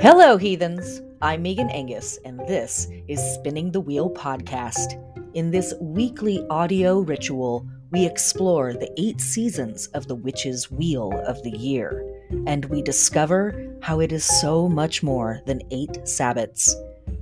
Hello, heathens! I'm Megan Angus, and this is Spinning the Wheel podcast. In this weekly audio ritual, we explore the 8 seasons of the witch's wheel of the year, and we discover how it is so much more than 8 Sabbats.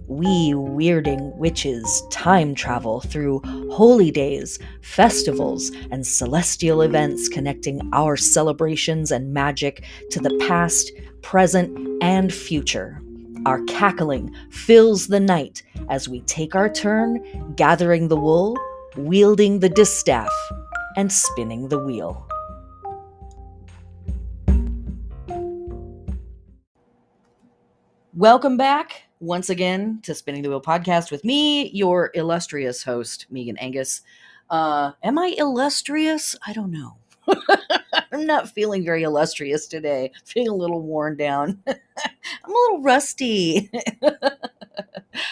We weirding witches time travel through holy days, festivals, and celestial events connecting our celebrations and magic to the past, present, and future. Our cackling fills the night as we take our turn gathering the wool, wielding the distaff, and spinning the wheel. Welcome back once again to Spinning the Wheel podcast with me, your illustrious host, Megan Angus. Am I illustrious? I don't know. I'm not feeling very illustrious today. Feeling a little worn down. I'm a little rusty.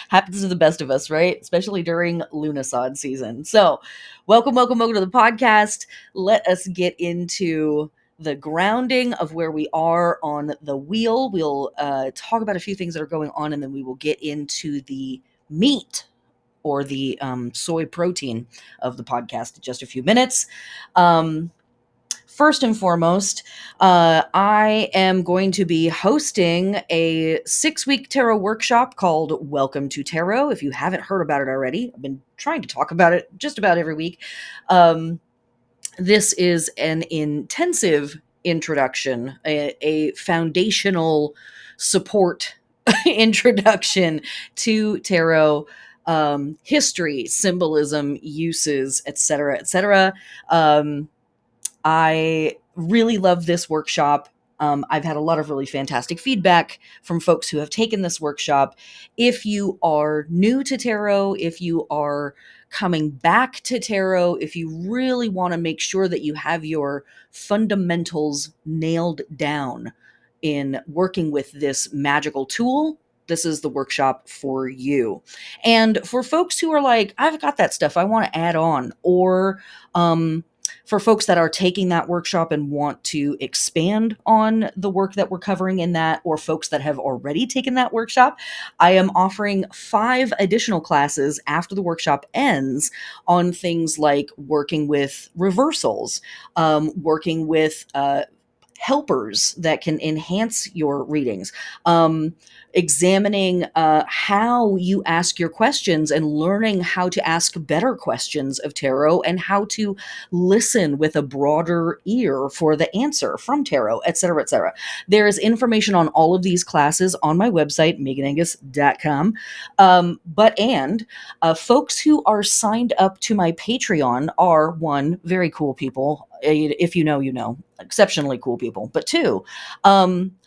Happens to the best of us, right? Especially during Lughnasadh season. So, welcome to the podcast. Let us get into the grounding of where we are on the wheel. We'll talk about a few things that are going on, and then we will get into the meat or the soy protein of the podcast in just a few minutes. First and foremost, I am going to be hosting a 6-week tarot workshop called Welcome to Tarot. If you haven't heard about it already, I've been trying to talk about it just about every week. This is an intensive introduction, a foundational support introduction to tarot, history, symbolism, uses, etc., etc. I really love this workshop. I've had a lot of really fantastic feedback from folks who have taken this workshop. If you are new to tarot, if you are coming back to tarot, if you really want to make sure that you have your fundamentals nailed down in working with this magical tool, this is the workshop for you. And for folks who are like, I've got that stuff I want to add on, or for folks that are taking that workshop and want to expand on the work that we're covering in that, or folks that have already taken that workshop, I am offering 5 additional classes after the workshop ends on things like working with reversals, working with helpers that can enhance your readings, examining how you ask your questions and learning how to ask better questions of tarot and how to listen with a broader ear for the answer from tarot, etc., etc. There is information on all of these classes on my website, meganangus.com. Folks who are signed up to my Patreon are, 1, very cool people. If you know, you know, exceptionally cool people. But 2,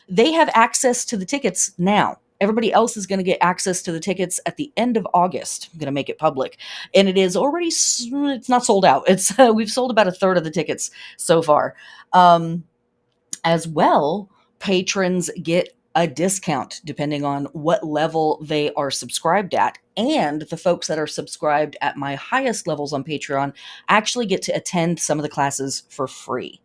they have access to the tickets now. Everybody else is going to get access to the tickets at the end of August. I'm going to make it public. And it is already, it's not sold out. It's we've sold about 1/3 of the tickets so far. As well, patrons get a discount depending on what level they are subscribed at. And the folks that are subscribed at my highest levels on Patreon actually get to attend some of the classes for free.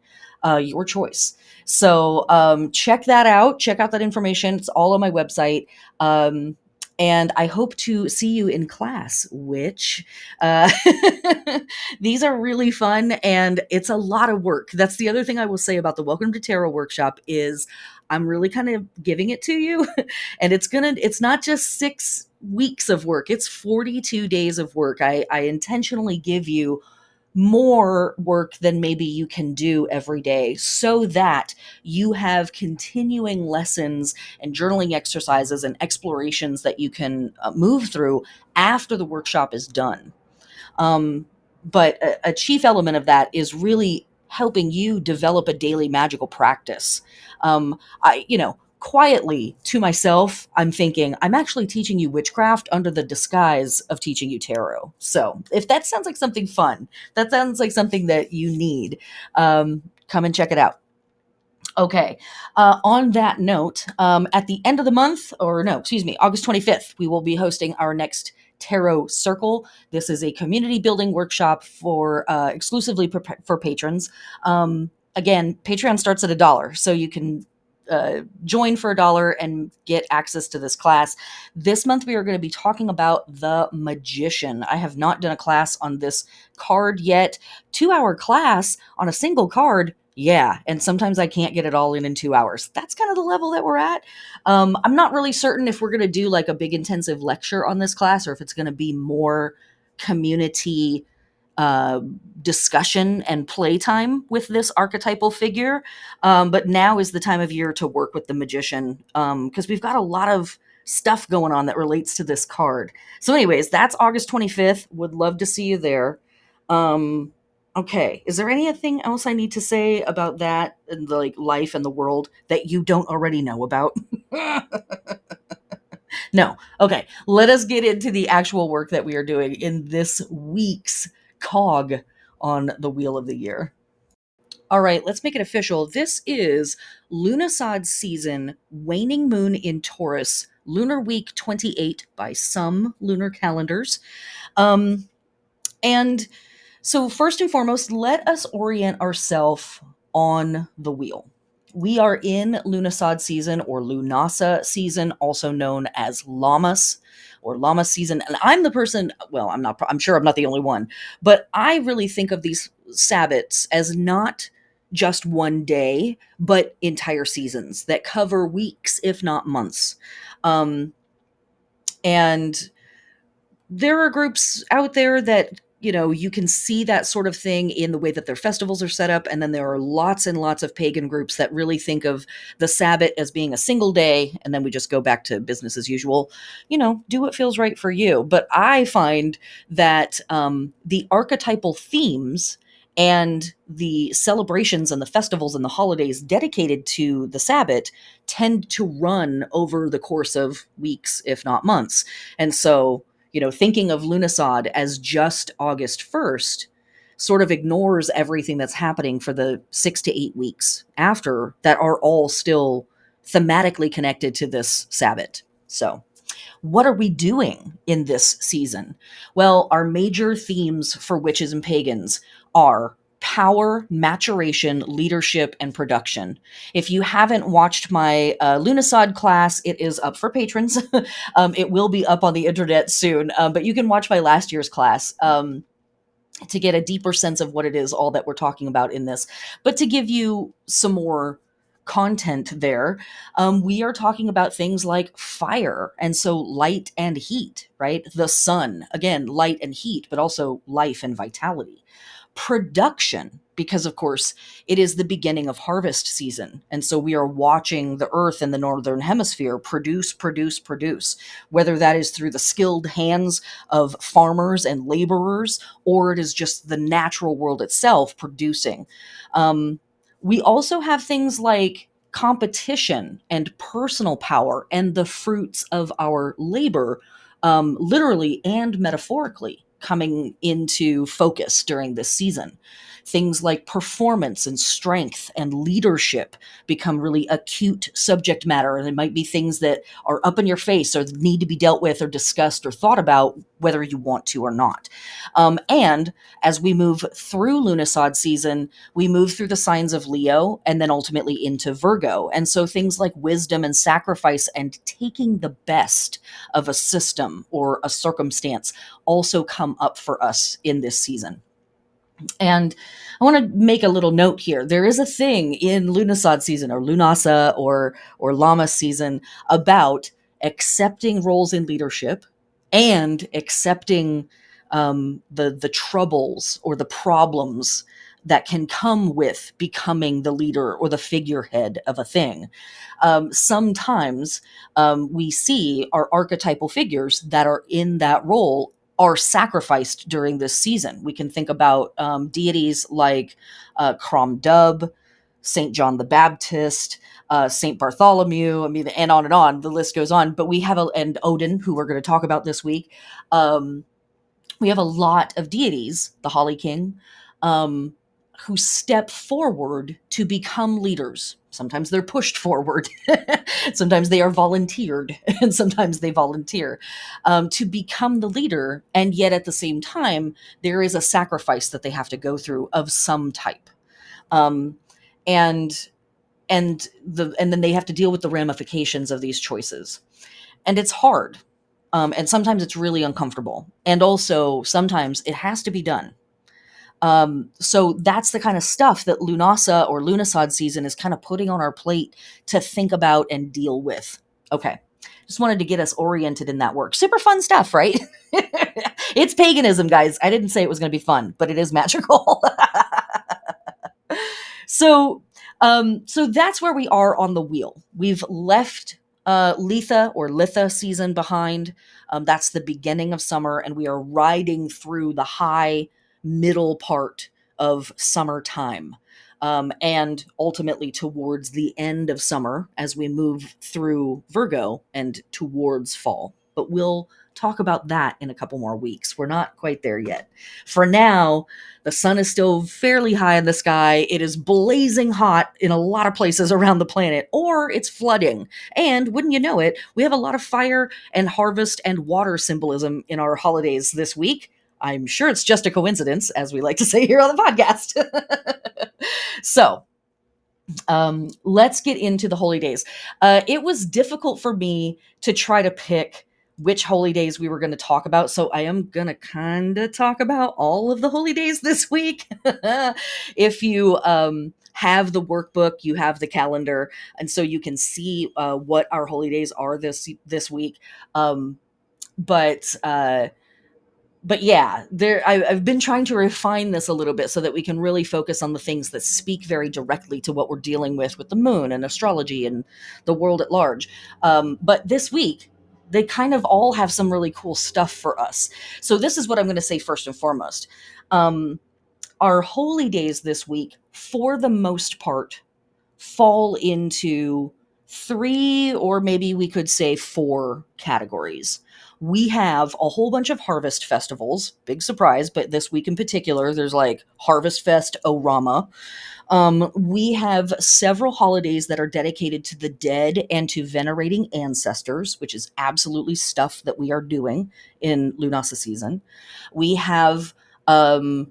Your choice. So check that out. Check out that information. It's all on my website. And I hope to see you in class, which these are really fun and it's a lot of work. That's the other thing I will say about the Welcome to Tarot workshop is I'm really kind of giving it to you. And it's not just 6 weeks of work. It's 42 days of work. I intentionally give you more work than maybe you can do every day so that you have continuing lessons and journaling exercises and explorations that you can move through after the workshop is done. But a chief element of that is really helping you develop a daily magical practice. Quietly to myself, I'm thinking, I'm actually teaching you witchcraft under the disguise of teaching you tarot. So if that sounds like something fun, that sounds like something that you need, come and check it out. Okay. On that note, at the end of the month, August 25th, we will be hosting our next Tarot Circle. This is a community building workshop for exclusively for patrons. Again, Patreon starts at $1, so you can join for $1 and get access to this class. This month we are going to be talking about the Magician. I have not done a class on this card yet. 2-hour class on a single card. Yeah, and sometimes I can't get it all in 2 hours. That's kind of the level that we're at. I'm not really certain if we're going to do like a big intensive lecture on this class or if it's going to be more community uh, discussion and playtime with this archetypal figure. But now is the time of year to work with the Magician because we've got a lot of stuff going on that relates to this card. So, anyways, that's August 25th. Would love to see you there. Okay, is there anything else I need to say about that and the like life and the world that you don't already know about? No. Okay, let us get into the actual work that we are doing in this week's cog on the Wheel of the Year. All right, let's make it official. This is Lughnasadh season, waning moon in Taurus, lunar week 28 by some lunar calendars. And so, first and foremost, let us orient ourselves on the wheel. We are in Lughnasadh season or Lughnasadh season, also known as Lammas or Lammas season. And I'm the person, well, I'm sure I'm not the only one, but I really think of these Sabbats as not just one day, but entire seasons that cover weeks, if not months. And there are groups out there that you can see that sort of thing in the way that their festivals are set up, and then there are lots and lots of pagan groups that really think of the Sabbat as being a single day, and then we just go back to business as usual. Do what feels right for you. But I find that the archetypal themes and the celebrations and the festivals and the holidays dedicated to the Sabbat tend to run over the course of weeks, if not months. And so thinking of Lughnasadh as just August 1st sort of ignores everything that's happening for the 6 to 8 weeks after that are all still thematically connected to this Sabbat. So, what are we doing in this season? Well, our major themes for witches and pagans are power, maturation, leadership, and production. If you haven't watched my Lughnasadh class, it is up for patrons. It will be up on the internet soon, but you can watch my last year's class to get a deeper sense of what it is, all that we're talking about in this. But to give you some more content there, we are talking about things like fire, and so light and heat, right? The sun, again, light and heat, but also life and vitality. Production, because of course it is the beginning of harvest season, and so we are watching the earth in the northern hemisphere produce, whether that is through the skilled hands of farmers and laborers, or it is just the natural world itself producing. We also have things like competition and personal power and the fruits of our labor, literally and metaphorically, coming into focus during this season. Things like performance and strength and leadership become really acute subject matter, and it might be things that are up in your face or need to be dealt with or discussed or thought about, whether you want to or not. And as we move through Lughnasadh season, we move through the signs of Leo and then ultimately into Virgo. And so things like wisdom and sacrifice and taking the best of a system or a circumstance also come up for us in this season. And I want to make a little note here. There is a thing in Lughnasadh season or Lughnasadh or Lammas season about accepting roles in leadership and accepting the troubles or the problems that can come with becoming the leader or the figurehead of a thing. Sometimes we see our archetypal figures that are in that role are sacrificed during this season. We can think about deities like Crom Dub, Saint John the Baptist, Saint Bartholomew. I mean, and on. The list goes on. But we have and Odin, who we're going to talk about this week. We have a lot of deities, the Holly King, who step forward to become leaders. Sometimes they're pushed forward. Sometimes they are volunteered, and sometimes they volunteer to become the leader. And yet at the same time, there is a sacrifice that they have to go through of some type. And and then they have to deal with the ramifications of these choices. And it's hard. And sometimes it's really uncomfortable. And also sometimes it has to be done. So that's the kind of stuff that Lunasa or Lughnasadh season is kind of putting on our plate to think about and deal with. Okay. Just wanted to get us oriented in that work. Super fun stuff, right? It's paganism, guys. I didn't say it was going to be fun, but it is magical. So that's where we are on the wheel. We've left Litha or Litha season behind. That's the beginning of summer, and we are riding through the high middle part of summertime. And ultimately towards the end of summer as we move through Virgo and towards fall. But we'll talk about that in a couple more weeks. We're not quite there yet. For now, the sun is still fairly high in the sky. It is blazing hot in a lot of places around the planet, or it's flooding. And wouldn't you know it, we have a lot of fire and harvest and water symbolism in our holidays this week. I'm sure it's just a coincidence, as we like to say here on the podcast. So, let's get into the holy days. It was difficult for me to try to pick which holy days we were going to talk about. So I am going to kind of talk about all of the holy days this week. If you have the workbook, you have the calendar, and so you can see what our holy days are this week. But yeah, I've been trying to refine this a little bit so that we can really focus on the things that speak very directly to what we're dealing with the moon and astrology and the world at large. But this week, they kind of all have some really cool stuff for us. So this is what I'm going to say first and foremost. Our holy days this week, for the most part, fall into 3, or maybe we could say 4 categories. We have a whole bunch of harvest festivals, big surprise, but this week in particular, there's like Harvest Fest, Orama. We have several holidays that are dedicated to the dead and to venerating ancestors, which is absolutely stuff that we are doing in Lughnasadh season. We have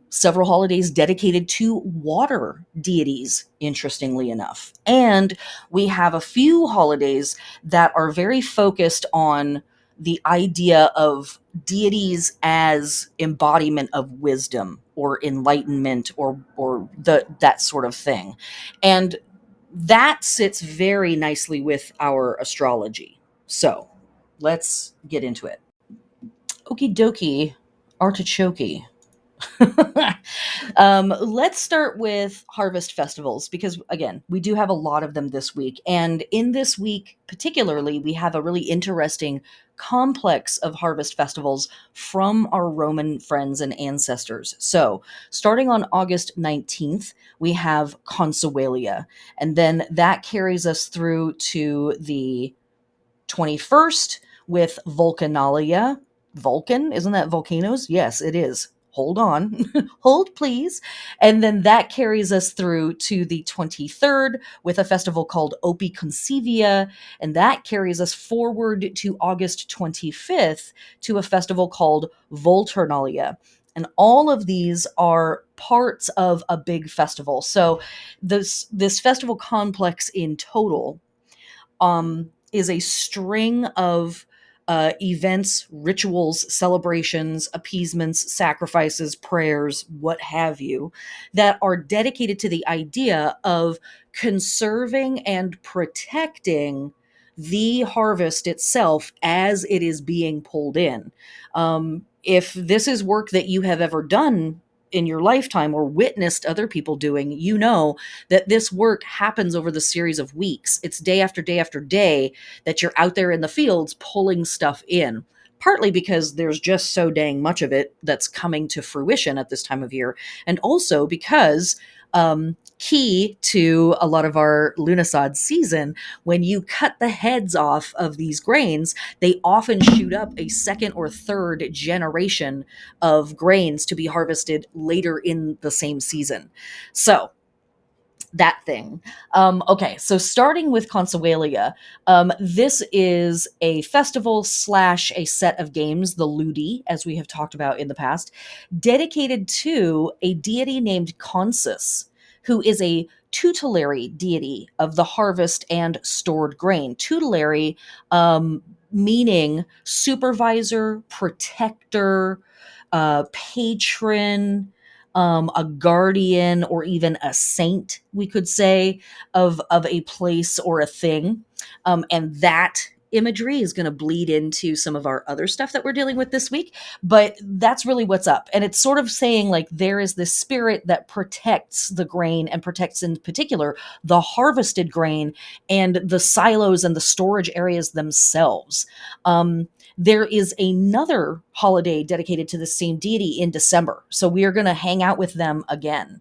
several holidays dedicated to water deities, interestingly enough. And we have a few holidays that are very focused on the idea of deities as embodiment of wisdom or enlightenment or that sort of thing. And that sits very nicely with our astrology. So let's get into it. Okie dokie, artichoke. Let's start with harvest festivals because, again, we do have a lot of them this week. And in this week, particularly, we have a really interesting complex of harvest festivals from our Roman friends and ancestors. So, starting on August 19th, we have Consualia. And then that carries us through to the 21st with Vulcanalia. Vulcan, isn't that volcanoes? Yes, it is. Hold on. Hold, please. And then that carries us through to the 23rd with a festival called Opi Concivia. And that carries us forward to August 25th to a festival called Volturnalia. And all of these are parts of a big festival. So this festival complex in total is a string of events, rituals, celebrations, appeasements, sacrifices, prayers, what have you, that are dedicated to the idea of conserving and protecting the harvest itself as it is being pulled in. If this is work that you have ever done in your lifetime or witnessed other people doing, you know that this work happens over the series of weeks. It's day after day after day that you're out there in the fields pulling stuff in, partly because there's just so dang much of it that's coming to fruition at this time of year, and also because key to a lot of our Lughnasadh season, when you cut the heads off of these grains, they often shoot up a second or third generation of grains to be harvested later in the same season. So that thing. Okay, so starting with Consualia, this is a festival / a set of games, the Ludi, as we have talked about in the past, dedicated to a deity named Consus, who is a tutelary deity of the harvest and stored grain. Tutelary meaning supervisor, protector, patron, a guardian, or even a saint, we could say, of a place or a thing. And that imagery is going to bleed into some of our other stuff that we're dealing with this week, but that's really what's up. And it's sort of saying like there is this spirit that protects the grain, and protects in particular the harvested grain and the silos and the storage areas themselves. There is another holiday dedicated to the same deity in December, so we are going to hang out with them again.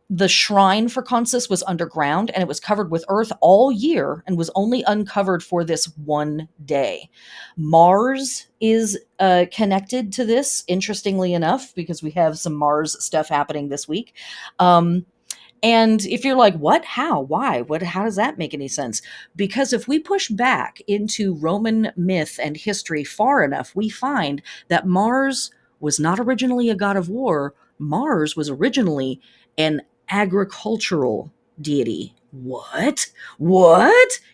The shrine for Consus was underground, and it was covered with earth all year and was only uncovered for this one day. Mars is connected to this, interestingly enough, because we have some Mars stuff happening this week. And if you're like, what, how, why, how does that make any sense? Because if we push back into Roman myth and history far enough, we find that Mars was not originally a god of war. Mars was originally an agricultural deity. What?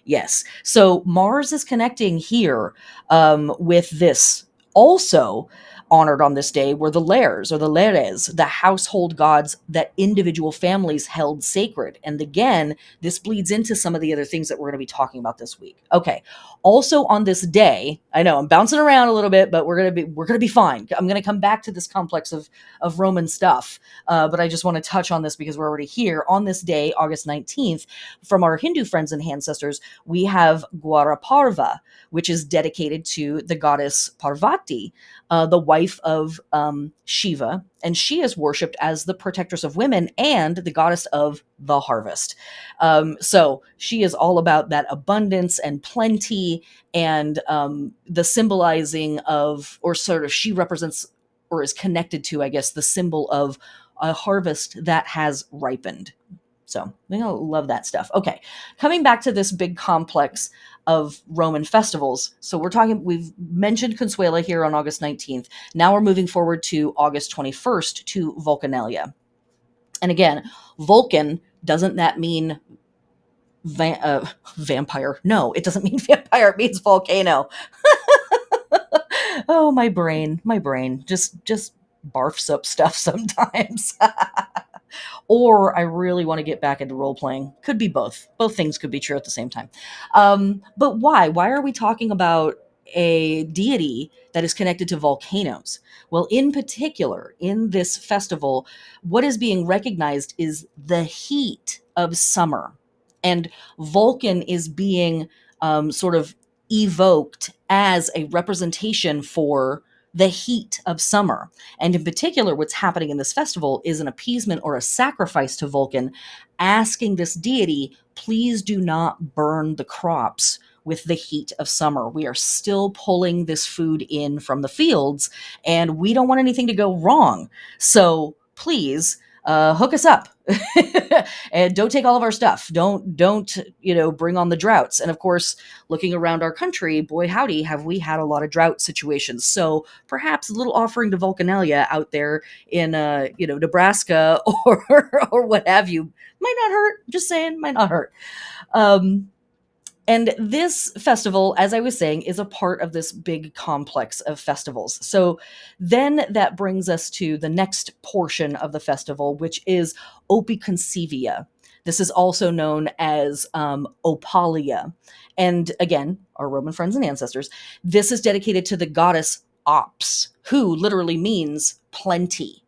Yes. So Mars is connecting here with this. Also honored on this day were the lares, or the leres, the household gods that individual families held sacred. And again, this bleeds into some of the other things that we're going to be talking about this week. Okay. Also on this day, I know I'm bouncing around a little bit, but we're going to be fine. I'm going to come back to this complex of Roman stuff. But I just want to touch on this because we're already here. On this day, August 19th, from our Hindu friends and ancestors, we have Gwaraparva, which is dedicated to the goddess Parvati, the wife of Shiva, and she is worshipped as the protectress of women and the goddess of the harvest. So she is all about that abundance and plenty, and the symbolizing of, or sort of she represents, or is connected to, I guess, the symbol of a harvest that has ripened. So we love that stuff. Okay, coming back to this big complex of Roman festivals. So we've mentioned Consuela here on August 19th. Now we're moving forward to August 21st to Vulcanalia. And again, Vulcan, doesn't that mean vampire? No, it doesn't mean vampire. It means volcano. Oh, my brain just barfs up stuff sometimes. Or I really want to get back into role playing. Could be both. Both things could be true at the same time. But why? Why are we talking about a deity that is connected to volcanoes? Well, in particular, in this festival, what is being recognized is the heat of summer. And Vulcan is being sort of evoked as a representation for the heat of summer. And in particular, what's happening in this festival is an appeasement or a sacrifice to Vulcan, asking this deity, please do not burn the crops with the heat of summer. We are still pulling this food in from the fields, and we don't want anything to go wrong. So please hook us up and don't take all of our stuff. Don't bring on the droughts. And of course, looking around our country, boy howdy, have we had a lot of drought situations. So perhaps a little offering to Vulcanalia out there in Nebraska or what have you might not hurt. Just saying, might not hurt. And this festival, as I was saying, is a part of this big complex of festivals. So then that brings us to the next portion of the festival, which is Opiconsivia. This is also known as Opalia. And again, our Roman friends and ancestors, this is dedicated to the goddess Ops, who literally means plenty.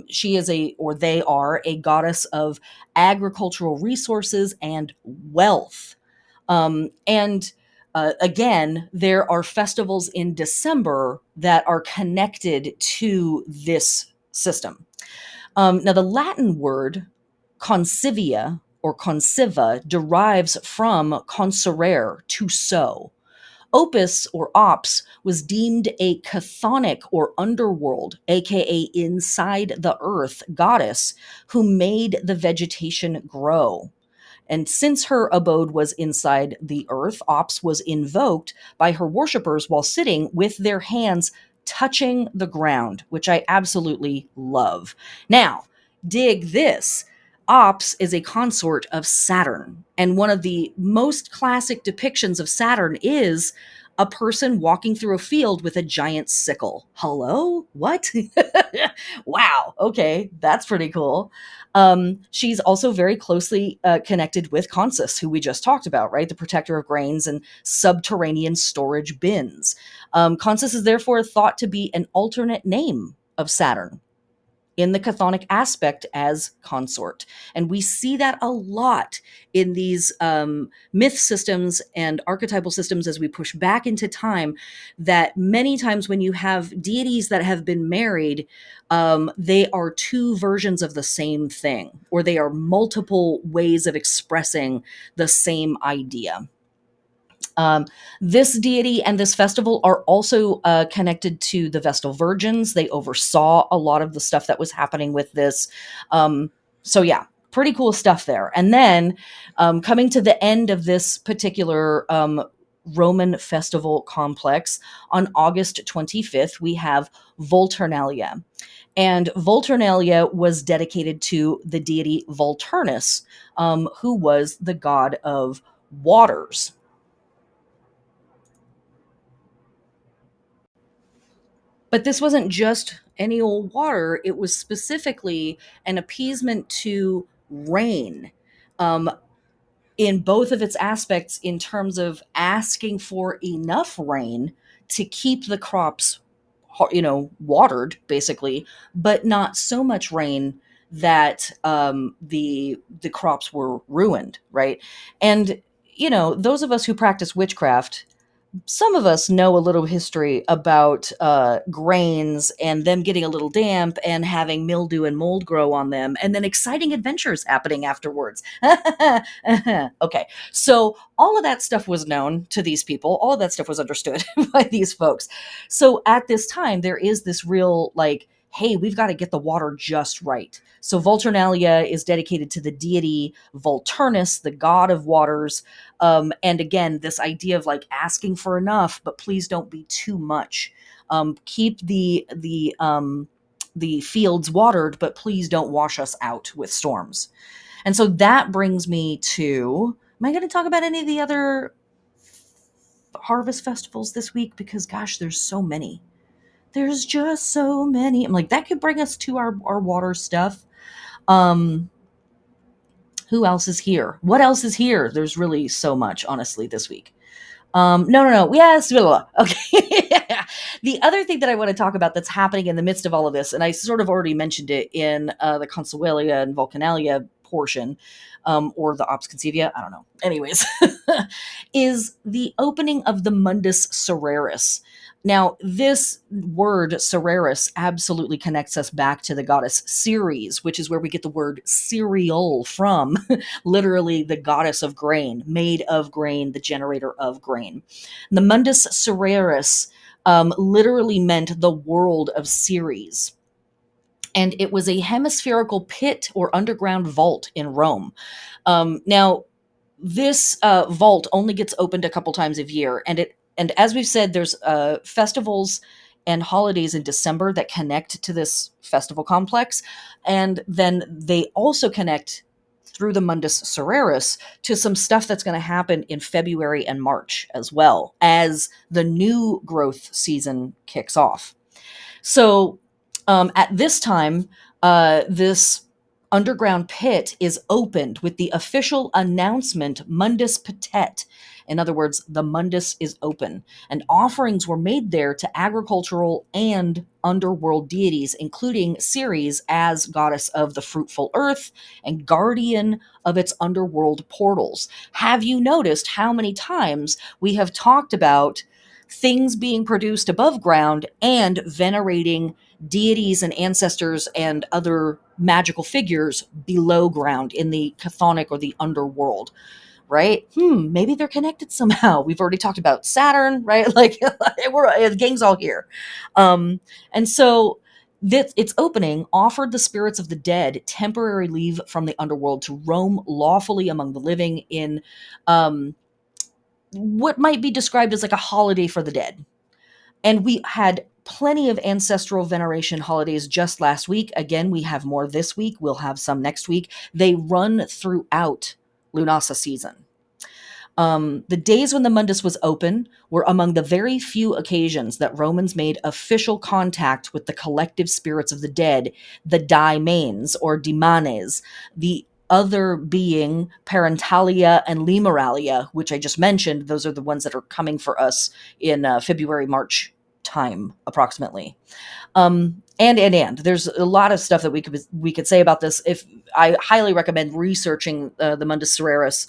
She is they are a goddess of agricultural resources and wealth. Again, there are festivals in December that are connected to this system. Now, the Latin word consivia or consiva derives from conserere, to sow. Opus or Ops was deemed a chthonic or underworld, aka inside the earth goddess who made the vegetation grow. And since her abode was inside the earth, Ops was invoked by her worshippers while sitting with their hands touching the ground, which I absolutely love. Now, dig this. Ops is a consort of Saturn. And one of the most classic depictions of Saturn is a person walking through a field with a giant sickle. Hello? What? Wow. Okay. That's pretty cool. She's also very closely connected with Consus, who we just talked about, right? The protector of grains and subterranean storage bins. Consus is therefore thought to be an alternate name of Saturn in the chthonic aspect as consort. And we see that a lot in these myth systems and archetypal systems as we push back into time, that many times when you have deities that have been married, they are two versions of the same thing, or they are multiple ways of expressing the same idea. Um, this deity and this festival are also connected to the Vestal Virgins. They oversaw a lot of the stuff that was happening with this. So, yeah, pretty cool stuff there. And then coming to the end of this particular Roman festival complex on August 25th, we have Volturnalia. And Volturnalia was dedicated to the deity Volturnus, who was the god of waters. But this wasn't just any old water, it was specifically an appeasement to rain, um, in both of its aspects, in terms of asking for enough rain to keep the crops, watered, basically, but not so much rain that the crops were ruined, right? And those of us who practice witchcraft, some of us know a little history about grains and them getting a little damp and having mildew and mold grow on them, and then exciting adventures happening afterwards. Okay, so all of that stuff was known to these people. All of that stuff was understood by these folks. So at this time, there is this real, like, hey, we've got to get the water just right. So Volturnalia is dedicated to the deity Volturnus, the god of waters. And again, this idea of like asking for enough, but please don't be too much. Keep the fields watered, but please don't wash us out with storms. And so that brings me to, am I going to talk about any of the other harvest festivals this week? Because gosh, there's so many. There's just so many. I'm like, that could bring us to our water stuff. Um, who else is here? What else is here? There's really so much, honestly, this week. No. Yes. Blah, blah, blah. Okay. The other thing that I want to talk about that's happening in the midst of all of this, and I sort of already mentioned it in the Consuelia and Vulcanalia portion, or the Ops Concevia, I don't know. Anyways, is the opening of the Mundus Cereris. Now, this word Cereris absolutely connects us back to the goddess Ceres, which is where we get the word cereal from, literally the goddess of grain, made of grain, the generator of grain. And the Mundus Cereris literally meant the world of Ceres. And it was a hemispherical pit or underground vault in Rome. Now, this vault only gets opened a couple times a year, and as we've said, there's festivals and holidays in December that connect to this festival complex, and then they also connect through the Mundus Cereris to some stuff that's going to happen in February and March as well, as the new growth season kicks off. So at this time, this underground pit is opened with the official announcement Mundus Patet. In other words, the Mundus is open, and offerings were made there to agricultural and underworld deities, including Ceres as goddess of the fruitful earth and guardian of its underworld portals. Have you noticed how many times we have talked about things being produced above ground and venerating deities and ancestors and other magical figures below ground in the chthonic or the underworld? Right? Maybe they're connected somehow. We've already talked about Saturn, right? Like the gang's all here. And so its opening offered the spirits of the dead temporary leave from the underworld to roam lawfully among the living in what might be described as like a holiday for the dead. And we had plenty of ancestral veneration holidays just last week. Again, we have more this week. We'll have some next week. They run throughout Lughnasadh season. The days when the Mundus was open were among the very few occasions that Romans made official contact with the collective spirits of the dead, the Daemanes or Demanes, the other being Parentalia and Lemuralia, which I just mentioned. Those are the ones that are coming for us in February, March time, approximately. And there's a lot of stuff that we could say about this. If I highly recommend researching the Mundus Soraris,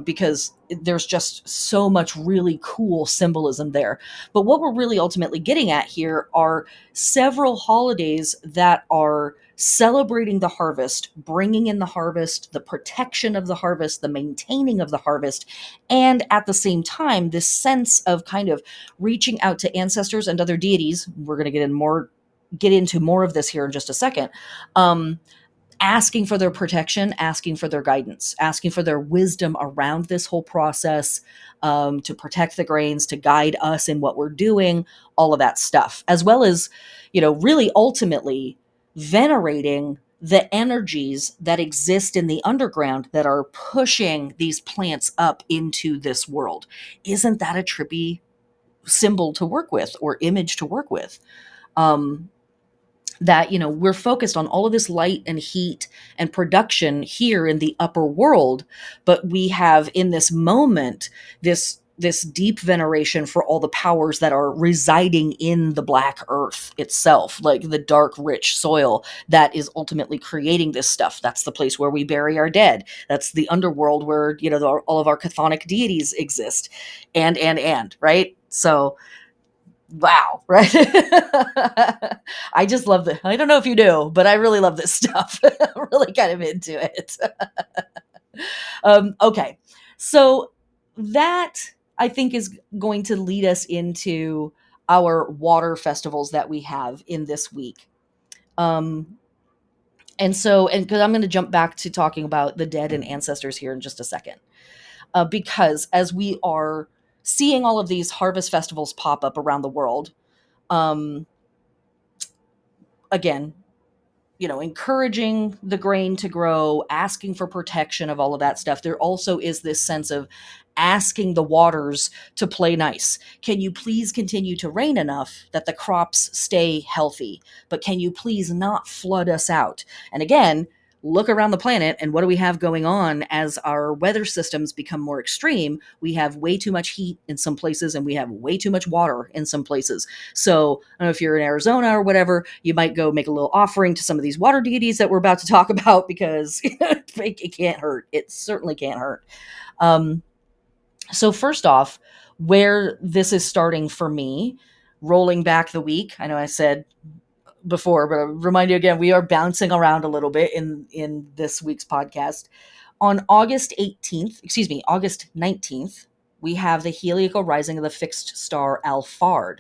because there's just so much really cool symbolism there. But what we're really ultimately getting at here are several holidays that are celebrating the harvest, bringing in the harvest, the protection of the harvest, the maintaining of the harvest, and at the same time, this sense of kind of reaching out to ancestors and other deities. We're going to get into more of this here in just a second. Asking for their protection, asking for their guidance, asking for their wisdom around this whole process, to protect the grains, to guide us in what we're doing, all of that stuff, as well as, really ultimately venerating the energies that exist in the underground that are pushing these plants up into this world. Isn't that a trippy symbol to work with or image to work with? That we're focused on all of this light and heat and production here in the upper world, but we have in this moment this deep veneration for all the powers that are residing in the black earth itself, like the dark rich soil that is ultimately creating this stuff. That's the place where we bury our dead. That's the underworld where all of our chthonic deities exist, and right. So wow, right? I just love this. I don't know if you do, but I really love this stuff. I'm really kind of into it. Okay, so that I think is going to lead us into our water festivals that we have in this week. And because I'm going to jump back to talking about the dead and ancestors here in just a second, because as we are seeing all of these harvest festivals pop up around the world, again, encouraging the grain to grow, asking for protection of all of that stuff. There also is this sense of asking the waters to play nice. Can you please continue to rain enough that the crops stay healthy? But can you please not flood us out? And again, look around the planet, and what do we have going on as our weather systems become more extreme? We have way too much heat in some places, and we have way too much water in some places. So I don't know if you're in Arizona or whatever, you might go make a little offering to some of these water deities that we're about to talk about, because it can't hurt. It certainly can't hurt. So first off, where this is starting for me, rolling back the week, I know I said before, but I'll remind you again, we are bouncing around a little bit in this week's podcast. On August 19th, we have the heliacal rising of the fixed star Alphard.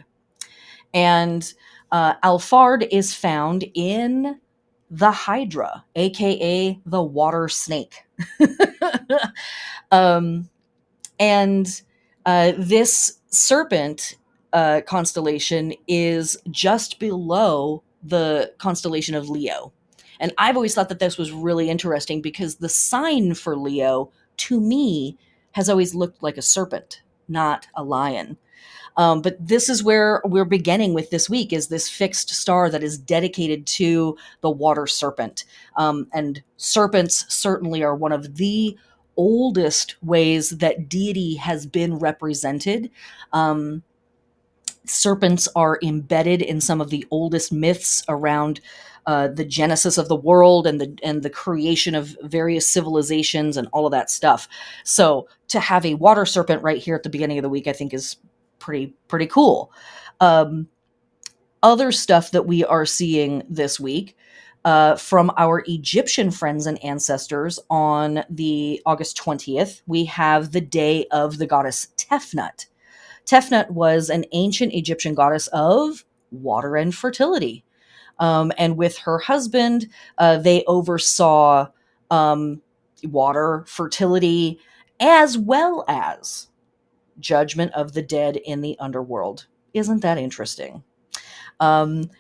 And Alphard is found in the Hydra, aka the water snake. And this serpent constellation is just below the constellation of Leo. And I've always thought that this was really interesting, because the sign for Leo, to me, has always looked like a serpent, not a lion. But this is where we're beginning with this week, is this fixed star that is dedicated to the water serpent. And serpents certainly are one of the oldest ways that deity has been represented. Serpents are embedded in some of the oldest myths around the genesis of the world and the creation of various civilizations and all of that stuff. So to have a water serpent right here at the beginning of the week, I think is pretty cool. Other stuff that we are seeing this week from our Egyptian friends and ancestors, on the August 20th, we have the day of the goddess Tefnut. Tefnut was an ancient Egyptian goddess of water and fertility. And with her husband, they oversaw water, fertility, as well as judgment of the dead in the underworld. Isn't that interesting?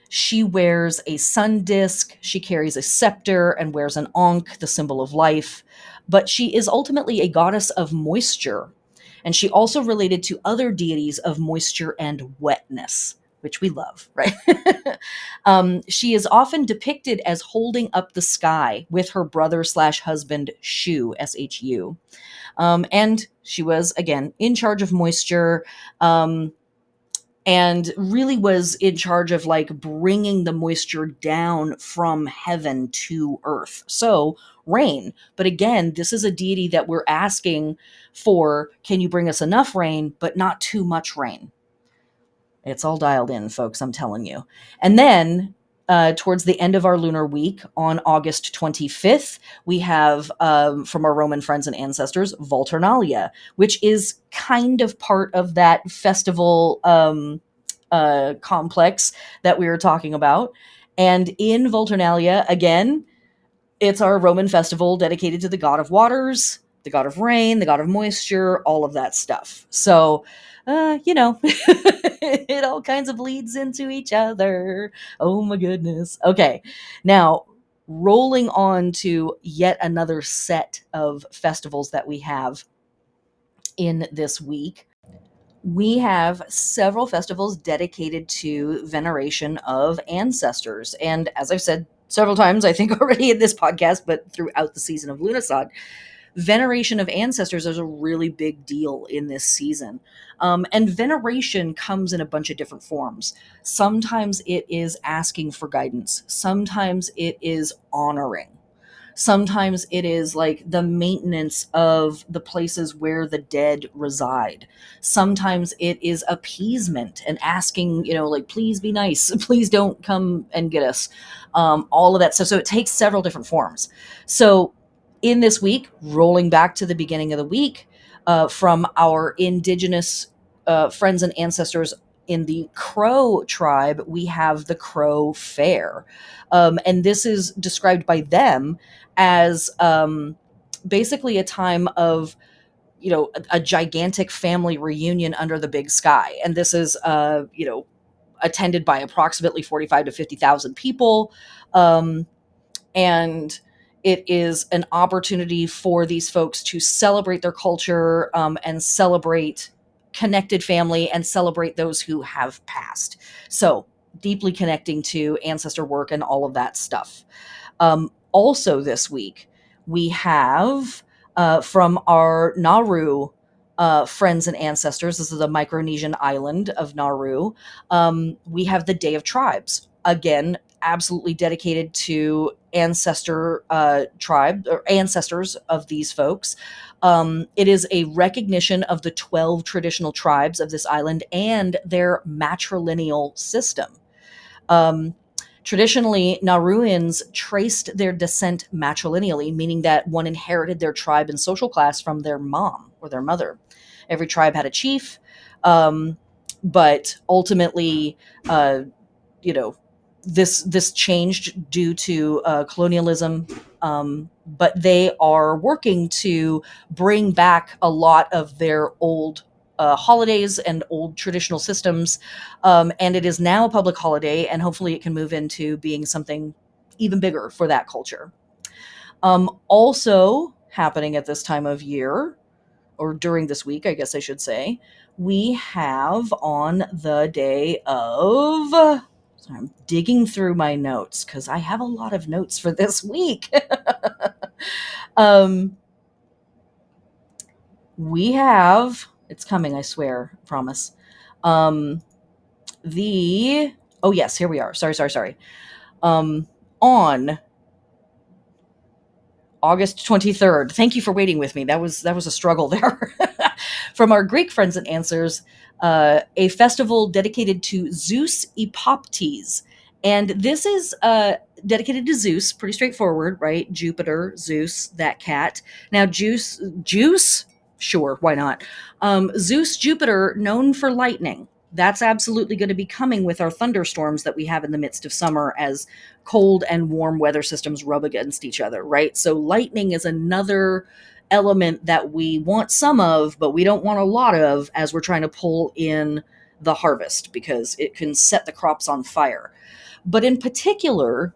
She wears a sun disk, she carries a scepter, and wears an ankh, the symbol of life. But she is ultimately a goddess of moisture. And she also related to other deities of moisture and wetness, which we love, right? She is often depicted as holding up the sky with her brother slash husband, Shu, Shu. And she was, again, in charge of moisture. And really was in charge of like bringing the moisture down from heaven to earth. So rain. But again, this is a deity that we're asking for. Can you bring us enough rain, but not too much rain? It's all dialed in, folks, I'm telling you. And then towards the end of our lunar week on August 25th, we have from our Roman friends and ancestors, Volturnalia, which is kind of part of that festival complex that we were talking about. And in Volturnalia, again, it's our Roman festival dedicated to the god of waters, the god of rain, the god of moisture, all of that stuff. So, it all kinds of leads into each other. Oh my goodness. Okay. Now, rolling on to yet another set of festivals that we have in this week. We have several festivals dedicated to veneration of ancestors. And as I've said several times, I think already in this podcast, but throughout the season of Lughnasadh, veneration of ancestors is a really big deal in this season. And veneration comes in a bunch of different forms. Sometimes it is asking for guidance. Sometimes it is honoring. Sometimes it is like the maintenance of the places where the dead reside. Sometimes it is appeasement and asking, like, please be nice. Please don't come and get us. All of that stuff. So it takes several different forms. So in this week, rolling back to the beginning of the week, from our indigenous friends and ancestors in the Crow tribe, we have the Crow Fair. And this is described by them as basically a time of, a gigantic family reunion under the big sky. And this is, attended by approximately 45 to 50,000 people. And it is an opportunity for these folks to celebrate their culture, and celebrate connected family and celebrate those who have passed. So deeply connecting to ancestor work and all of that stuff. Also this week, we have from our Nauru friends and ancestors, this is a Micronesian island of Nauru, we have the Day of Tribes. Again, absolutely dedicated to ancestor tribe or ancestors of these folks. It is a recognition of the 12 traditional tribes of this island and their matrilineal system. Traditionally, Nauruans traced their descent matrilineally, meaning that one inherited their tribe and social class from their mom or their mother. Every tribe had a chief, but ultimately, this changed due to colonialism. But they are working to bring back a lot of their old holidays and old traditional systems. And it is now a public holiday, and hopefully it can move into being something even bigger for that culture. Also happening at this time of year, or during this week, I guess I should say, we have on the day of... Sorry, I'm digging through my notes because I have a lot of notes for this week. We have... It's coming, I swear, promise. Oh yes, here we are. Sorry. On August 23rd. Thank you for waiting with me. That was a struggle there. From our Greek friends and answers, a festival dedicated to Zeus Epoptes. And this is dedicated to Zeus. Pretty straightforward, right? Jupiter, Zeus, that cat. Now, Juice? Sure, why not? Zeus, Jupiter, known for lightning. That's absolutely going to be coming with our thunderstorms that we have in the midst of summer as cold and warm weather systems rub against each other, right? So lightning is another element that we want some of, but we don't want a lot of as we're trying to pull in the harvest because it can set the crops on fire. But in particular,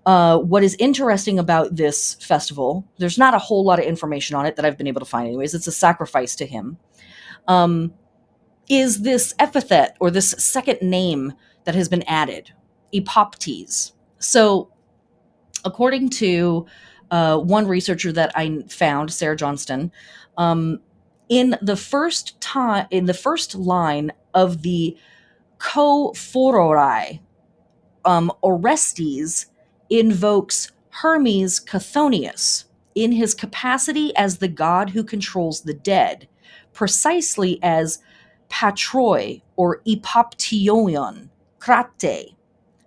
what is interesting about this festival, there's not a whole lot of information on it that I've been able to find anyways. It's a sacrifice to him. Um, is this epithet or this second name that has been added, Epoptes. So according to one researcher that I found, Sarah Johnston, um, in the first line of the Co Fororai, Orestes invokes Hermes Chthonius in his capacity as the god who controls the dead, precisely as patroi or epopteion krate,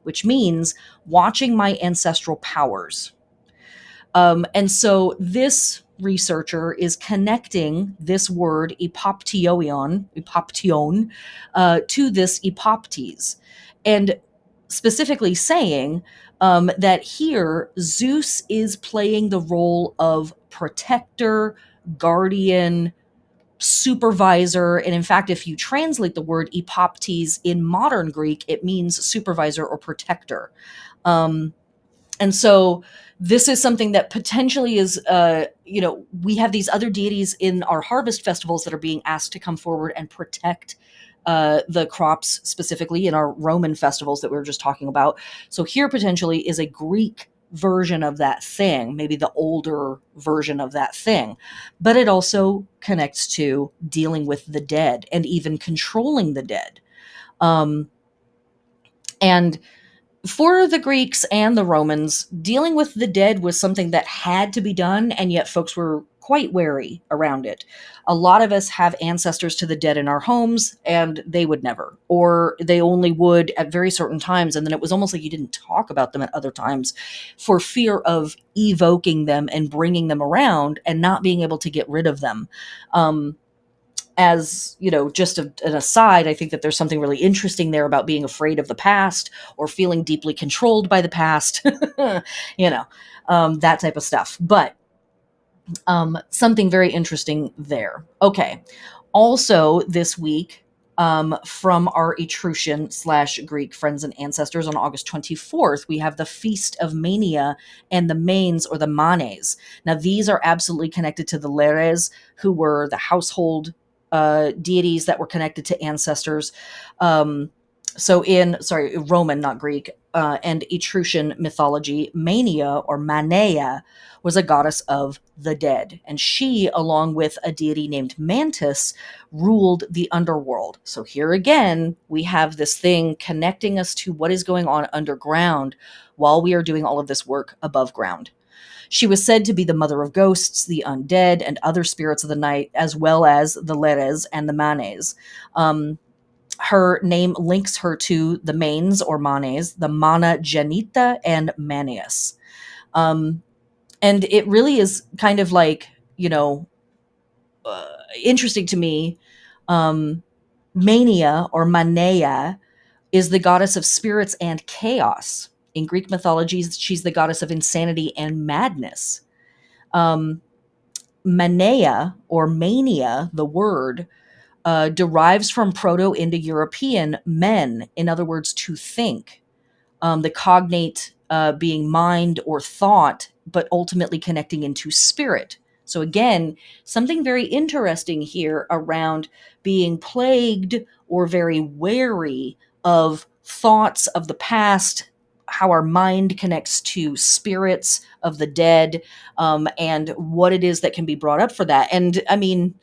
which means watching my ancestral powers. And so this researcher is connecting this word epopteion to this epoptes, and specifically saying that here Zeus is playing the role of protector, guardian, supervisor. And in fact, if you translate the word epoptes in modern Greek, it means supervisor or protector. And so this is something that potentially is, we have these other deities in our harvest festivals that are being asked to come forward and protect the crops, specifically in our Roman festivals that we were just talking about. So here potentially is a Greek version of that thing, maybe the older version of that thing. But it also connects to dealing with the dead and even controlling the dead. And for the Greeks and the Romans, dealing with the dead was something that had to be done, and yet folks were quite wary around it. A lot of us have ancestors to the dead in our homes, and they would never, or they only would at very certain times, and then it was almost like you didn't talk about them at other times for fear of evoking them and bringing them around and not being able to get rid of them. As just an aside, I think that there's something really interesting there about being afraid of the past or feeling deeply controlled by the past, that type of stuff. But something very interesting there. Okay. Also this week, from our Etruscan/Greek friends and ancestors on August 24th, we have the Feast of Mania and the Manes or the Manes. Now, these are absolutely connected to the Leres, who were the household deities that were connected to ancestors. Roman, not Greek, and Etruscan mythology, Mania or Manea was a goddess of the dead. And she, along with a deity named Mantis, ruled the underworld. So here again, we have this thing connecting us to what is going on underground while we are doing all of this work above ground. She was said to be the mother of ghosts, the undead, and other spirits of the night, as well as the Leres and the Manes. Her name links her to the Manes or Manes, the Mana Genita and Manius. And it really is kind of like, interesting to me. Mania or Manea is the goddess of spirits and chaos. In Greek mythology, she's the goddess of insanity and madness. Manea or mania, the word, derives from Proto-Indo-European men, in other words, to think. The cognate being mind or thought, but ultimately connecting into spirit. So again, something very interesting here around being plagued or very wary of thoughts of the past, how our mind connects to spirits of the dead, and what it is that can be brought up for that. And I mean,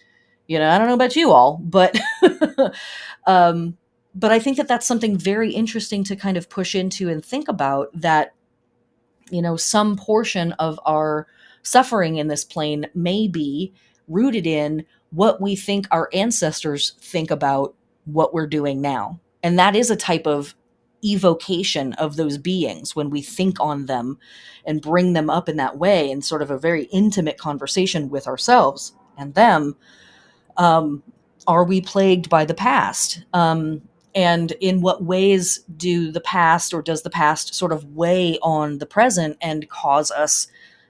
I don't know about you all, but but I think that that's something very interesting to kind of push into and think about, that some portion of our suffering in this plane may be rooted in what we think our ancestors think about what we're doing now. And that is a type of evocation of those beings when we think on them and bring them up in that way, in sort of a very intimate conversation with ourselves and them. Are we plagued by the past? And in what ways does the past sort of weigh on the present and cause us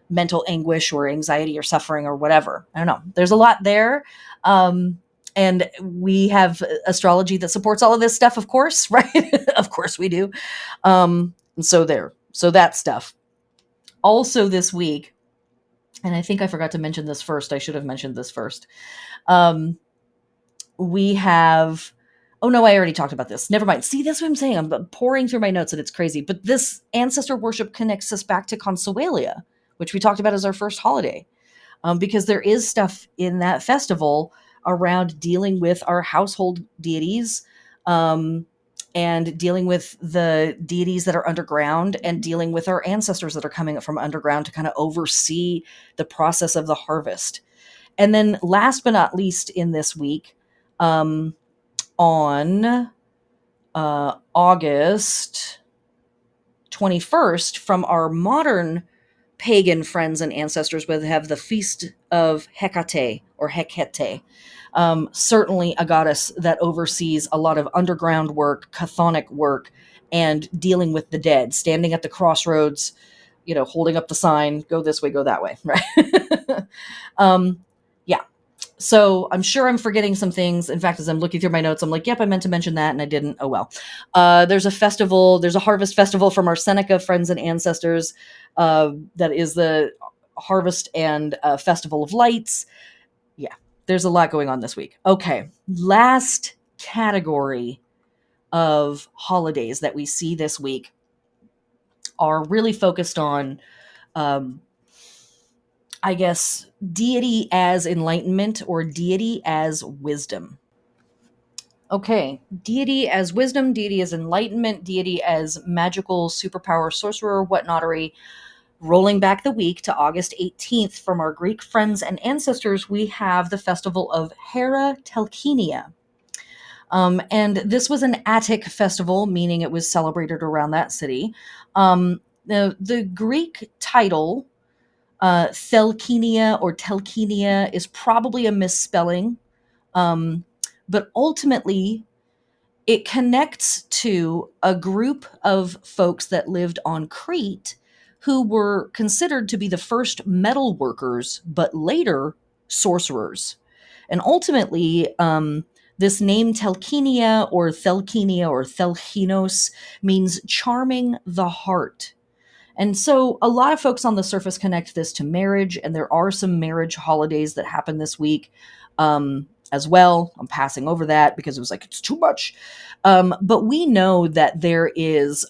mental anguish or anxiety or suffering or whatever? I don't know. There's a lot there. And And we have astrology that supports all of this stuff, of course, right? Of course we do. So that stuff. Also this week, and I think I forgot to mention this first. I should have mentioned this first. We have, oh no, I already talked about this. Never mind. See, that's what I'm saying. I'm pouring through my notes and it's crazy. But this ancestor worship connects us back to Consuelia, which we talked about as our first holiday. Because there is stuff in that festival around dealing with our household deities, and dealing with the deities that are underground, and dealing with our ancestors that are coming from underground to kind of oversee the process of the harvest. And then last but not least in this week, on August 21st, from our modern pagan friends and ancestors, we have the Feast of Hecate or Hecate. Certainly a goddess that oversees a lot of underground work, chthonic work, and dealing with the dead, standing at the crossroads, holding up the sign, go this way, go that way, right? Yeah. So I'm sure I'm forgetting some things. In fact, as I'm looking through my notes, I'm like, yep, I meant to mention that and I didn't. Oh, well. There's a harvest festival from our Seneca friends and ancestors. That is the harvest and festival of lights. Yeah, there's a lot going on this week. Okay, last category of holidays that we see this week are really focused on, I guess, deity as enlightenment or deity as wisdom. Okay, deity as wisdom, deity as enlightenment, deity as magical superpower, sorcerer, whatnottery. Rolling back the week to August 18th, from our Greek friends and ancestors, we have the festival of Hera Telkenia. And this was an Attic festival, meaning it was celebrated around that city. The Greek title, Thelkenia or Telkenia, is probably a misspelling. But ultimately, it connects to a group of folks that lived on Crete who were considered to be the first metal workers, but later sorcerers. And ultimately, this name Telkenia or Thelkinos means charming the heart. And so a lot of folks on the surface connect this to marriage, and there are some marriage holidays that happen this week as well. I'm passing over that because it was like, it's too much. But we know that there is,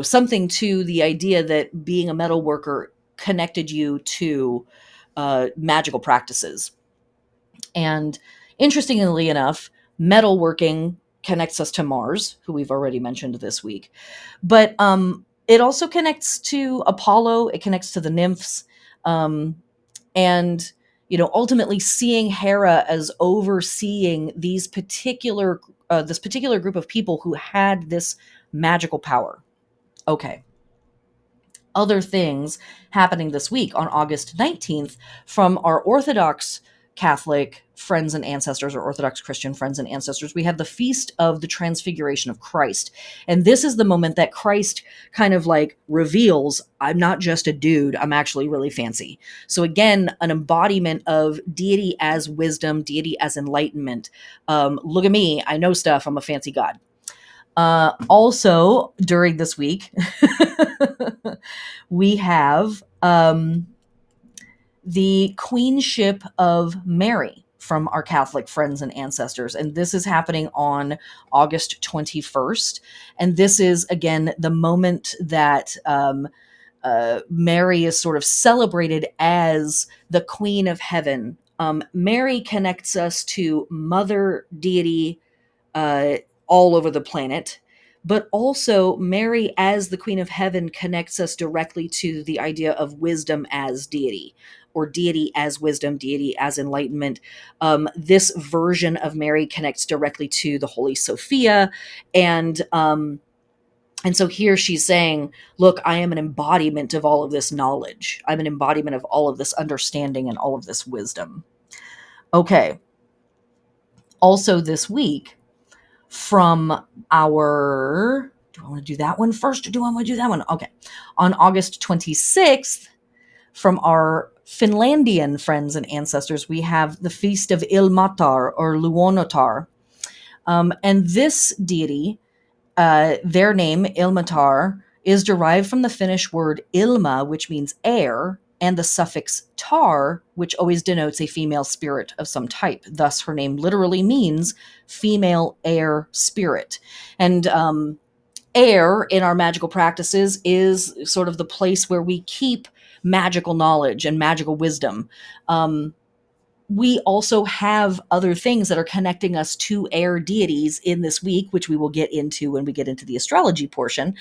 something to the idea that being a metal worker connected you to magical practices. And interestingly enough, metalworking connects us to Mars, who we've already mentioned this week. But it also connects to Apollo. It connects to the nymphs. And, ultimately seeing Hera as overseeing this particular group of people who had this magical power. Okay. Other things happening this week on August 19th from our Orthodox Catholic friends and ancestors, or Orthodox Christian friends and ancestors, we have the Feast of the Transfiguration of Christ. And this is the moment that Christ kind of like reveals, I'm not just a dude, I'm actually really fancy. So again, an embodiment of deity as wisdom, deity as enlightenment. Look at me, I know stuff, I'm a fancy god. Also, during this week, we have the Queenship of Mary from our Catholic friends and ancestors. And this is happening on August 21st. And this is, again, the moment that Mary is sort of celebrated as the Queen of Heaven. Mary connects us to Mother Deity all over the planet. But also, Mary as the Queen of Heaven connects us directly to the idea of wisdom as deity, or deity as wisdom, deity as enlightenment. This version of Mary connects directly to the Holy Sophia. And so here she's saying, look, I am an embodiment of all of this knowledge. I'm an embodiment of all of this understanding and all of this wisdom. Okay. Also this week, from our, do I want to do that one first or do I want to do that one? Okay. On August 26th, from our Finlandian friends and ancestors, we have the feast of Ilmatar or Luonotar. And this deity, their name, Ilmatar, is derived from the Finnish word ilma, which means air, and the suffix tar, which always denotes a female spirit of some type. Thus, her name literally means female air spirit. And air in our magical practices is sort of the place where we keep magical knowledge and magical wisdom. We also have other things that are connecting us to air deities in this week, which we will get into when we get into the astrology portion,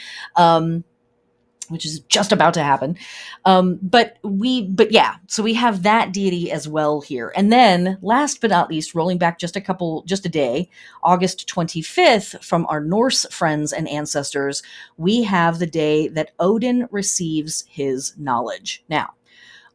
which is just about to happen. But yeah, so we have that deity as well here. And then last but not least, rolling back just a day, August 25th, from our Norse friends and ancestors, we have the day that Odin receives his knowledge. Now,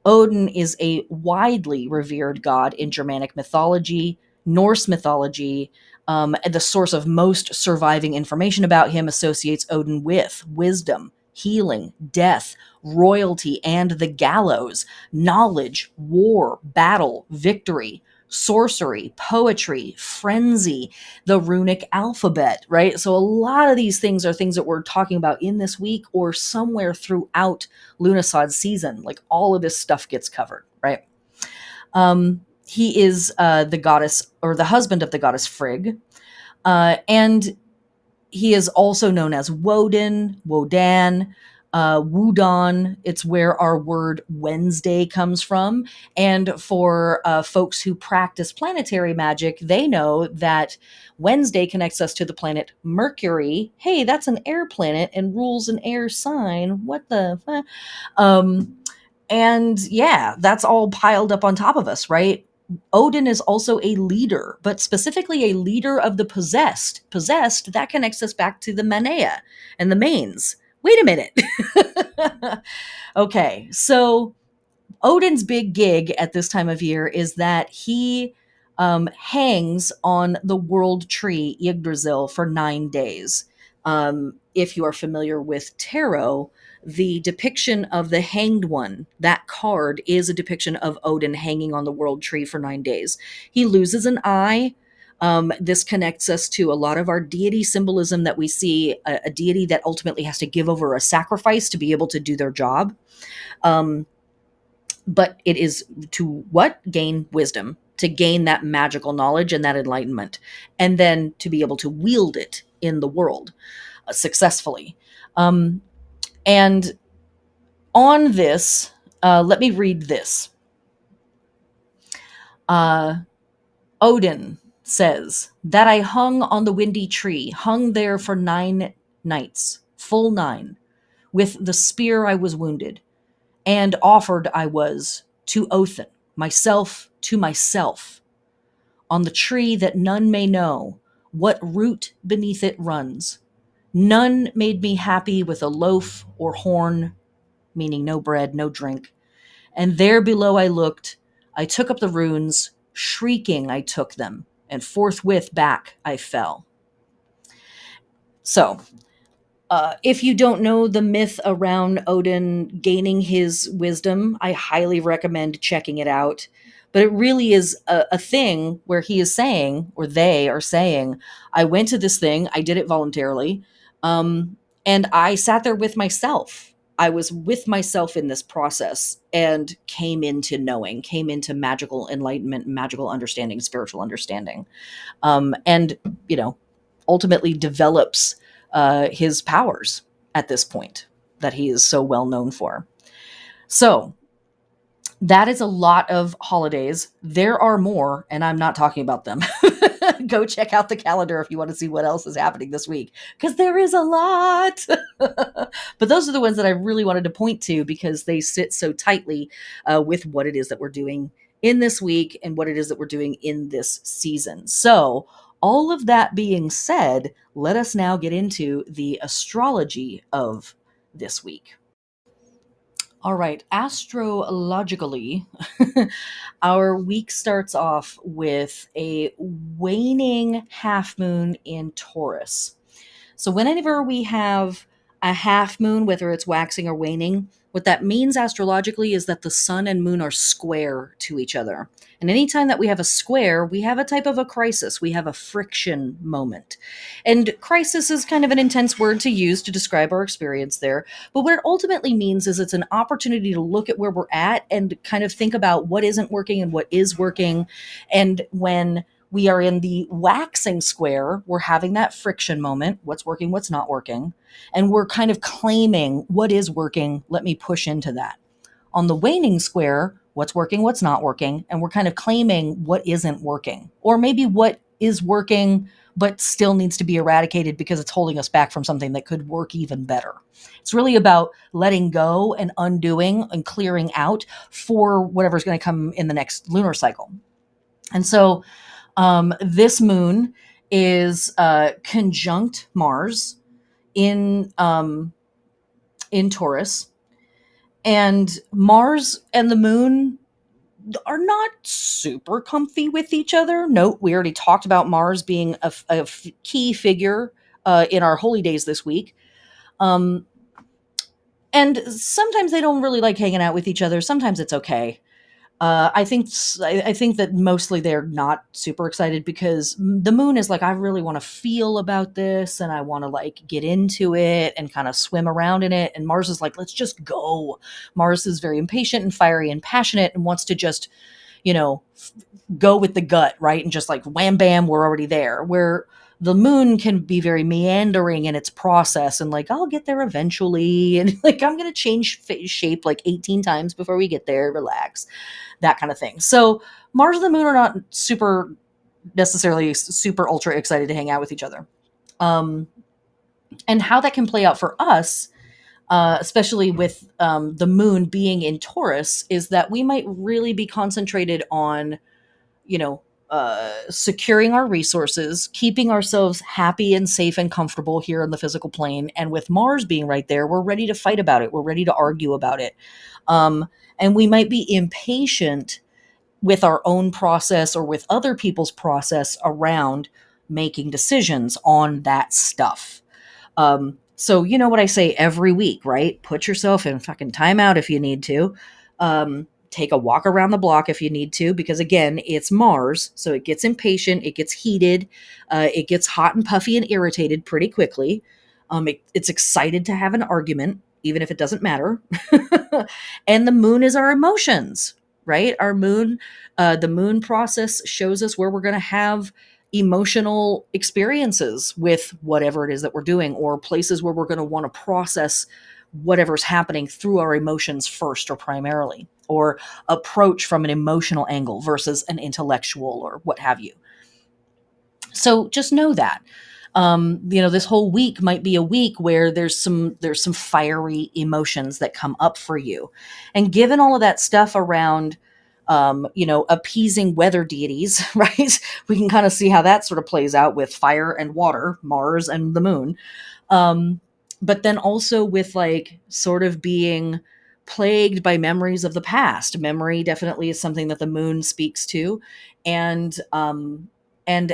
Odin is a widely revered god in Germanic mythology, Norse mythology. The source of most surviving information about him associates Odin with wisdom, healing, death, royalty, and the gallows, knowledge, war, battle, victory, sorcery, poetry, frenzy, the runic alphabet, right? So a lot of these things are things that we're talking about in this week or somewhere throughout Lughnasadh season. Like all of this stuff gets covered, right? He is the goddess or the husband of the goddess Frigg. And he is also known as Woden, Wodan, Wudon. It's where our word Wednesday comes from. And for folks who practice planetary magic, they know that Wednesday connects us to the planet Mercury. Hey, that's an air planet and rules an air sign. What the? And yeah, that's all piled up on top of us, right? Odin is also a leader, but specifically a leader of the possessed. Possessed, that connects us back to the Manea and the Manes. Wait a minute. Okay, so Odin's big gig at this time of year is that he hangs on the world tree Yggdrasil for 9 days. If you are familiar with tarot, the depiction of the Hanged One, that card is a depiction of Odin hanging on the world tree for 9 days. He loses an eye. This connects us to a lot of our deity symbolism that we see, a deity that ultimately has to give over a sacrifice to be able to do their job. But it is to what? Gain wisdom, to gain that magical knowledge and that enlightenment, and then to be able to wield it in the world successfully. And on this, let me read this. Odin says, that I hung on the windy tree, hung there for 9 nights, full 9, with the spear I was wounded, and offered I was to Othin, myself to myself, on the tree that none may know what root beneath it runs. None made me happy with a loaf or horn, meaning no bread, no drink. And there below I looked, I took up the runes, shrieking I took them, and forthwith back I fell. So, if you don't know the myth around Odin gaining his wisdom, I highly recommend checking it out. But it really is a thing where he is saying, or they are saying, I went to this thing, I did it voluntarily, and I sat there with myself. I was with myself in this process and came into knowing, came into magical enlightenment, magical understanding, spiritual understanding. And, ultimately develops his powers at this point that he is so well known for. So that is a lot of holidays. There are more, and I'm not talking about them. Go check out the calendar if you want to see what else is happening this week, because there is a lot. But those are the ones that I really wanted to point to because they sit so tightly with what it is that we're doing in this week and what it is that we're doing in this season. So all of that being said, let us now get into the astrology of this week. All right, astrologically, our week starts off with a waning half moon in Taurus. So whenever we have a half moon, whether it's waxing or waning, What that means astrologically is that the sun and moon are square to each other. And anytime that we have a square, we have a type of a crisis. We have a friction moment. And crisis is kind of an intense word to use to describe our experience there. But what it ultimately means is it's an opportunity to look at where we're at and kind of think about what isn't working and what is working. And when we are in the waxing square, we're having that friction moment, what's working, what's not working, and we're kind of claiming what is working, let me push into that. On the waning square, what's working, what's not working, and we're kind of claiming what isn't working, or maybe what is working but still needs to be eradicated because it's holding us back from something that could work even better. It's really about letting go and undoing and clearing out for whatever's going to come in the next lunar cycle. And so this moon is conjunct Mars in Taurus, and Mars and the moon are not super comfy with each other. Note, we already talked about Mars being a key figure in our holy days this week. Um, and sometimes they don't really like hanging out with each other. Sometimes it's okay. I think that mostly they're not super excited because the moon is like, I really want to feel about this and I want to like get into it and kind of swim around in it. And Mars is like, let's just go. Mars is very impatient and fiery and passionate and wants to just, go with the gut, right? And just like wham bam, we're already there. Where the moon can be very meandering in its process and like, I'll get there eventually. And like, I'm going to change shape like 18 times before we get there. Relax. That kind of thing. So Mars and the moon are not necessarily super ultra excited to hang out with each other. And how that can play out for us, especially with the moon being in Taurus, is that we might really be concentrated on, securing our resources, keeping ourselves happy and safe and comfortable here in the physical plane. And with Mars being right there, we're ready to fight about it. We're ready to argue about it. And we might be impatient with our own process or with other people's process around making decisions on that stuff. So you know what I say every week, right? Put yourself in fucking timeout if you need to. Take a walk around the block if you need to, because again, it's Mars, so it gets impatient, it gets heated, it gets hot and puffy and irritated pretty quickly. It's excited to have an argument, even if it doesn't matter. And the moon is our emotions, right? Our moon, the moon process shows us where we're going to have emotional experiences with whatever it is that we're doing, or places where we're going to want to process whatever's happening through our emotions first or primarily, or approach from an emotional angle versus an intellectual or what have you. So just know that. This whole week might be a week where there's some fiery emotions that come up for you. And given all of that stuff around, appeasing weather deities, right? We can kind of see how that sort of plays out with fire and water, Mars and the moon. But then also with like sort of being plagued by memories of the past. Memory definitely is something that the moon speaks to. And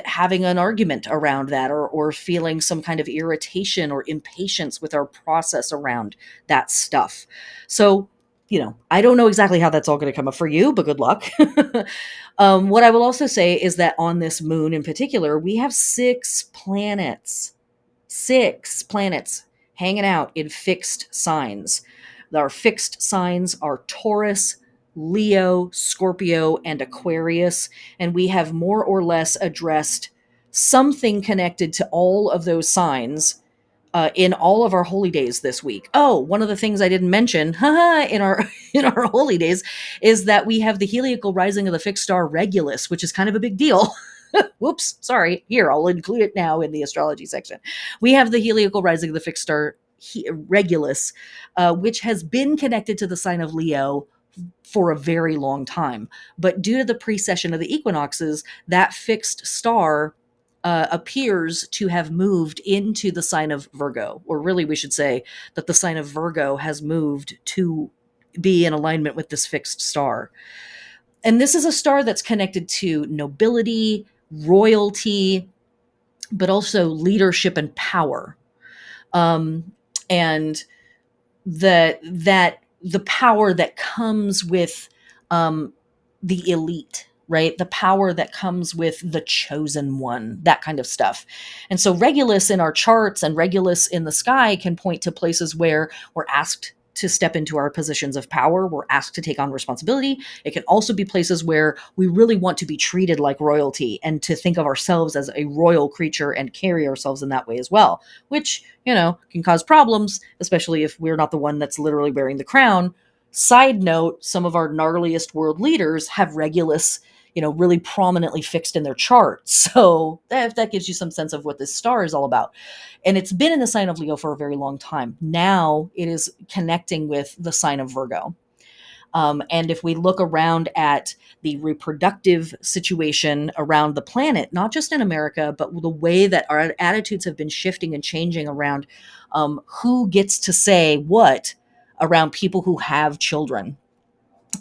having an argument around that, or feeling some kind of irritation or impatience with our process around that stuff. So, I don't know exactly how that's all going to come up for you, but good luck. What I will also say is that on this moon in particular, we have 6 planets hanging out in fixed signs. Our fixed signs are Taurus, Leo, Scorpio, and Aquarius, and we have more or less addressed something connected to all of those signs in all of our holy days this week. Oh, one of the things I didn't mention in our holy days is that we have the heliacal rising of the fixed star Regulus, which is kind of a big deal. Whoops, sorry. Here, I'll include it now in the astrology section. We have the heliacal rising of the fixed star Regulus, which has been connected to the sign of Leo for a very long time. But due to the precession of the equinoxes, that fixed star appears to have moved into the sign of Virgo. Or really, we should say that the sign of Virgo has moved to be in alignment with this fixed star. And this is a star that's connected to nobility, royalty, but also leadership and power. And that the power that comes with um, the elite, right? The power that comes with the chosen one, that kind of stuff. And so Regulus in our charts and Regulus in the sky can point to places where we're asked to step into our positions of power. We're asked to take on responsibility. It can also be places where we really want to be treated like royalty and to think of ourselves as a royal creature and carry ourselves in that way as well, which, can cause problems, especially if we're not the one that's literally wearing the crown. Side note, some of our gnarliest world leaders have Regulus, really prominently fixed in their charts. So that gives you some sense of what this star is all about. And it's been in the sign of Leo for a very long time. Now it is connecting with the sign of Virgo. And if we look around at the reproductive situation around the planet, not just in America, but the way that our attitudes have been shifting and changing around who gets to say what around people who have children,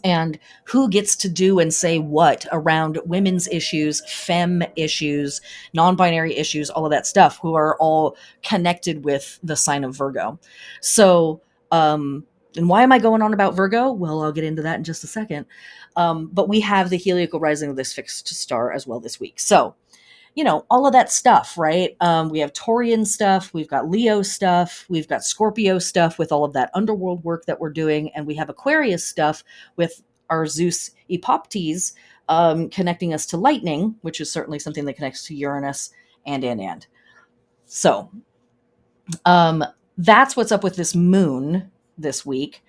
and who gets to do and say what around women's issues, femme issues, non-binary issues, all of that stuff, who are all connected with the sign of Virgo. So, and why am I going on about Virgo? Well, I'll get into that in just a second. But we have the heliacal rising of this fixed star as well this week. So, all of that stuff, right? We have Taurian stuff, we've got Leo stuff, we've got Scorpio stuff with all of that underworld work that we're doing, and we have Aquarius stuff with our Zeus Epoptes connecting us to lightning, which is certainly something that connects to Uranus and. So that's what's up with this moon this week.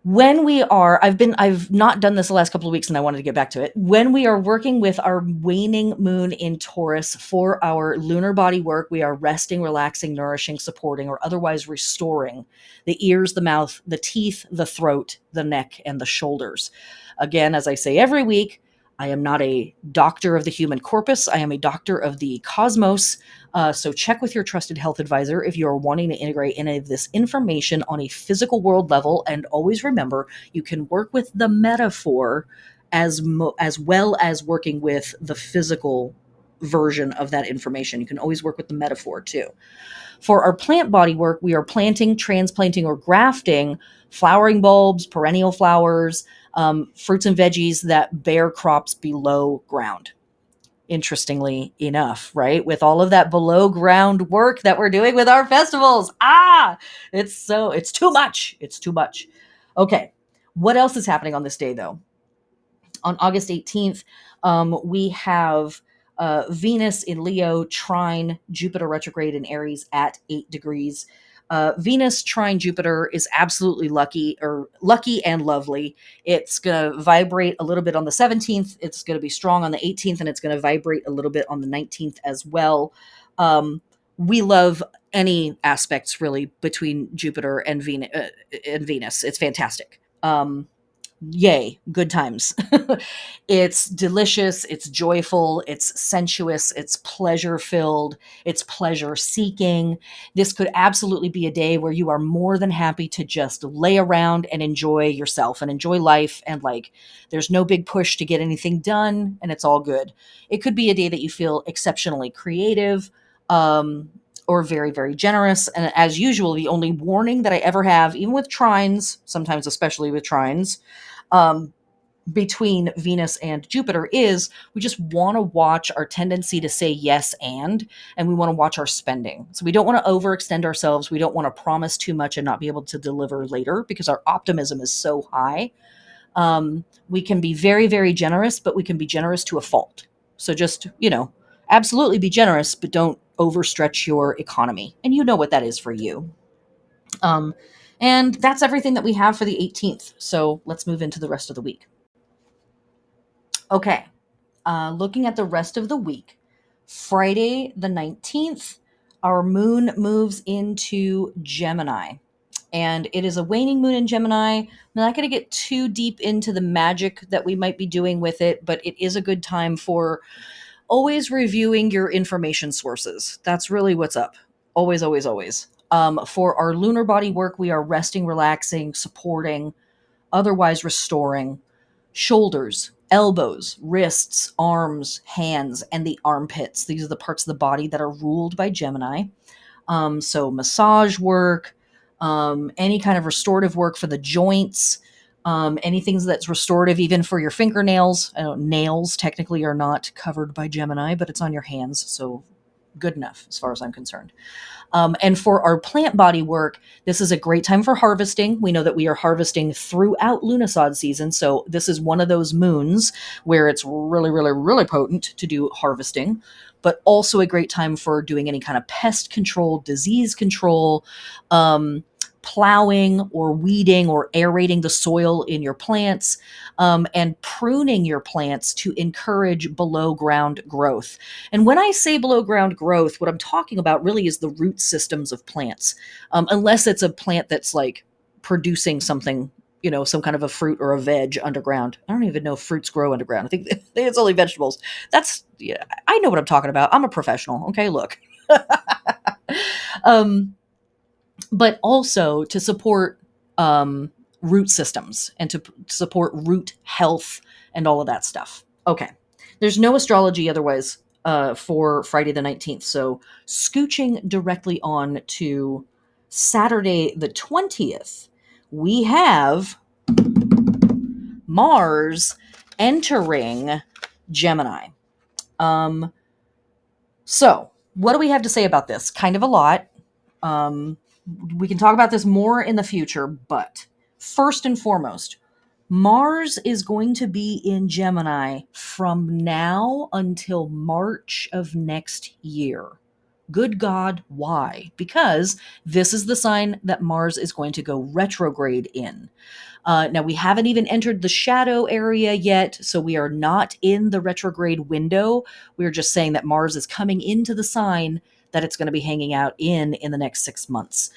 When we are, I've not done this the last couple of weeks and I wanted to get back to it. When we are working with our waning moon in Taurus for our lunar body work, we are resting, relaxing, nourishing, supporting, or otherwise restoring the ears, the mouth, the teeth, the throat, the neck, and the shoulders. Again, as I say every week, I am not a doctor of the human corpus. I am a doctor of the cosmos. So check with your trusted health advisor if you are wanting to integrate any of this information on a physical world level. And always remember, you can work with the metaphor as well as working with the physical version of that information. You can always work with the metaphor too. For our plant body work, we are planting, transplanting, or grafting flowering bulbs, perennial flowers, fruits and veggies that bear crops below ground. Interestingly enough, right? With all of that below ground work that we're doing with our festivals. It's too much. It's too much. Okay. What else is happening on this day though? On August 18th, we have Venus in Leo trine Jupiter retrograde in Aries at 8 degrees. Venus trine Jupiter is absolutely lucky and lovely. It's going to vibrate a little bit on the 17th. It's going to be strong on the 18th, and it's going to vibrate a little bit on the 19th as well. We love any aspects really between Jupiter and Venus. It's fantastic. Yay, good times. It's delicious, it's joyful, it's sensuous, it's pleasure filled, it's pleasure seeking. This could absolutely be a day where you are more than happy to just lay around and enjoy yourself and enjoy life, and there's no big push to get anything done, and it's all good. It could be a day that you feel exceptionally creative, or very, very generous. And as usual, the only warning that I ever have, even with trines, sometimes especially with trines, between Venus and Jupiter, is we just want to watch our tendency to say yes and we want to watch our spending. So we don't want to overextend ourselves. We don't want to promise too much and not be able to deliver later because our optimism is so high. We can be very, very generous, but we can be generous to a fault. So just, absolutely be generous, but don't overstretch your economy. And you know what that is for you. And that's everything that we have for the 18th. So let's move into the rest of the week. Okay. Looking at the rest of the week, Friday the 19th, our moon moves into Gemini. And it is a waning moon in Gemini. I'm not going to get too deep into the magic that we might be doing with it, but it is a good time for always reviewing your information sources. That's really what's up. Always, always, always. For our lunar body work, we are resting, relaxing, supporting, otherwise restoring shoulders, elbows, wrists, arms, hands, and the armpits. These are the parts of the body that are ruled by Gemini. So massage work, any kind of restorative work for the joints, anything that's restorative even for your fingernails. I know nails technically are not covered by Gemini, but it's on your hands, so good enough as far as I'm concerned. And for our plant body work, this is a great time for harvesting. We know that we are harvesting throughout Lughnasadh season, so this is one of those moons where it's really, really, really potent to do harvesting, but also a great time for doing any kind of pest control, disease control, plowing or weeding or aerating the soil in your plants, and pruning your plants to encourage below ground growth. And when I say below ground growth, what I'm talking about really is the root systems of plants, unless it's a plant that's like producing something, some kind of a fruit or a veg underground. I don't even know if fruits grow underground. I think it's only vegetables. Yeah, I know what I'm talking about. I'm a professional. Okay, look. But also to support root systems and to support root health and all of that stuff. Okay. There's no astrology otherwise for Friday the 19th. So scooching directly on to Saturday the 20th, we have Mars entering Gemini. So what do we have to say about this? Kind of a lot. We can talk about this more in the future, but first and foremost, Mars is going to be in Gemini from now until March of next year. Good God, why? Because this is the sign that Mars is going to go retrograde in. Now, we haven't even entered the shadow area yet, so we are not in the retrograde window. We're just saying that Mars is coming into the sign that it's going to be hanging out in the next 6 months.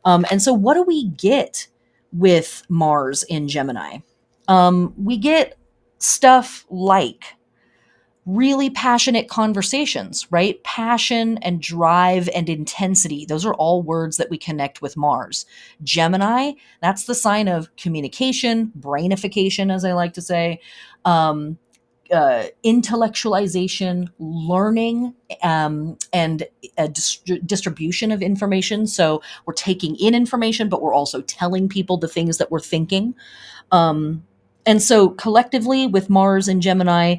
And so what do we get with Mars in Gemini? We get stuff like really passionate conversations, right? Passion and drive and intensity. Those are all words that we connect with Mars. Gemini, that's the sign of communication, brainification, as I like to say, intellectualization, learning, and distribution of information. So we're taking in information, but we're also telling people the things that we're thinking. And so collectively with Mars and Gemini,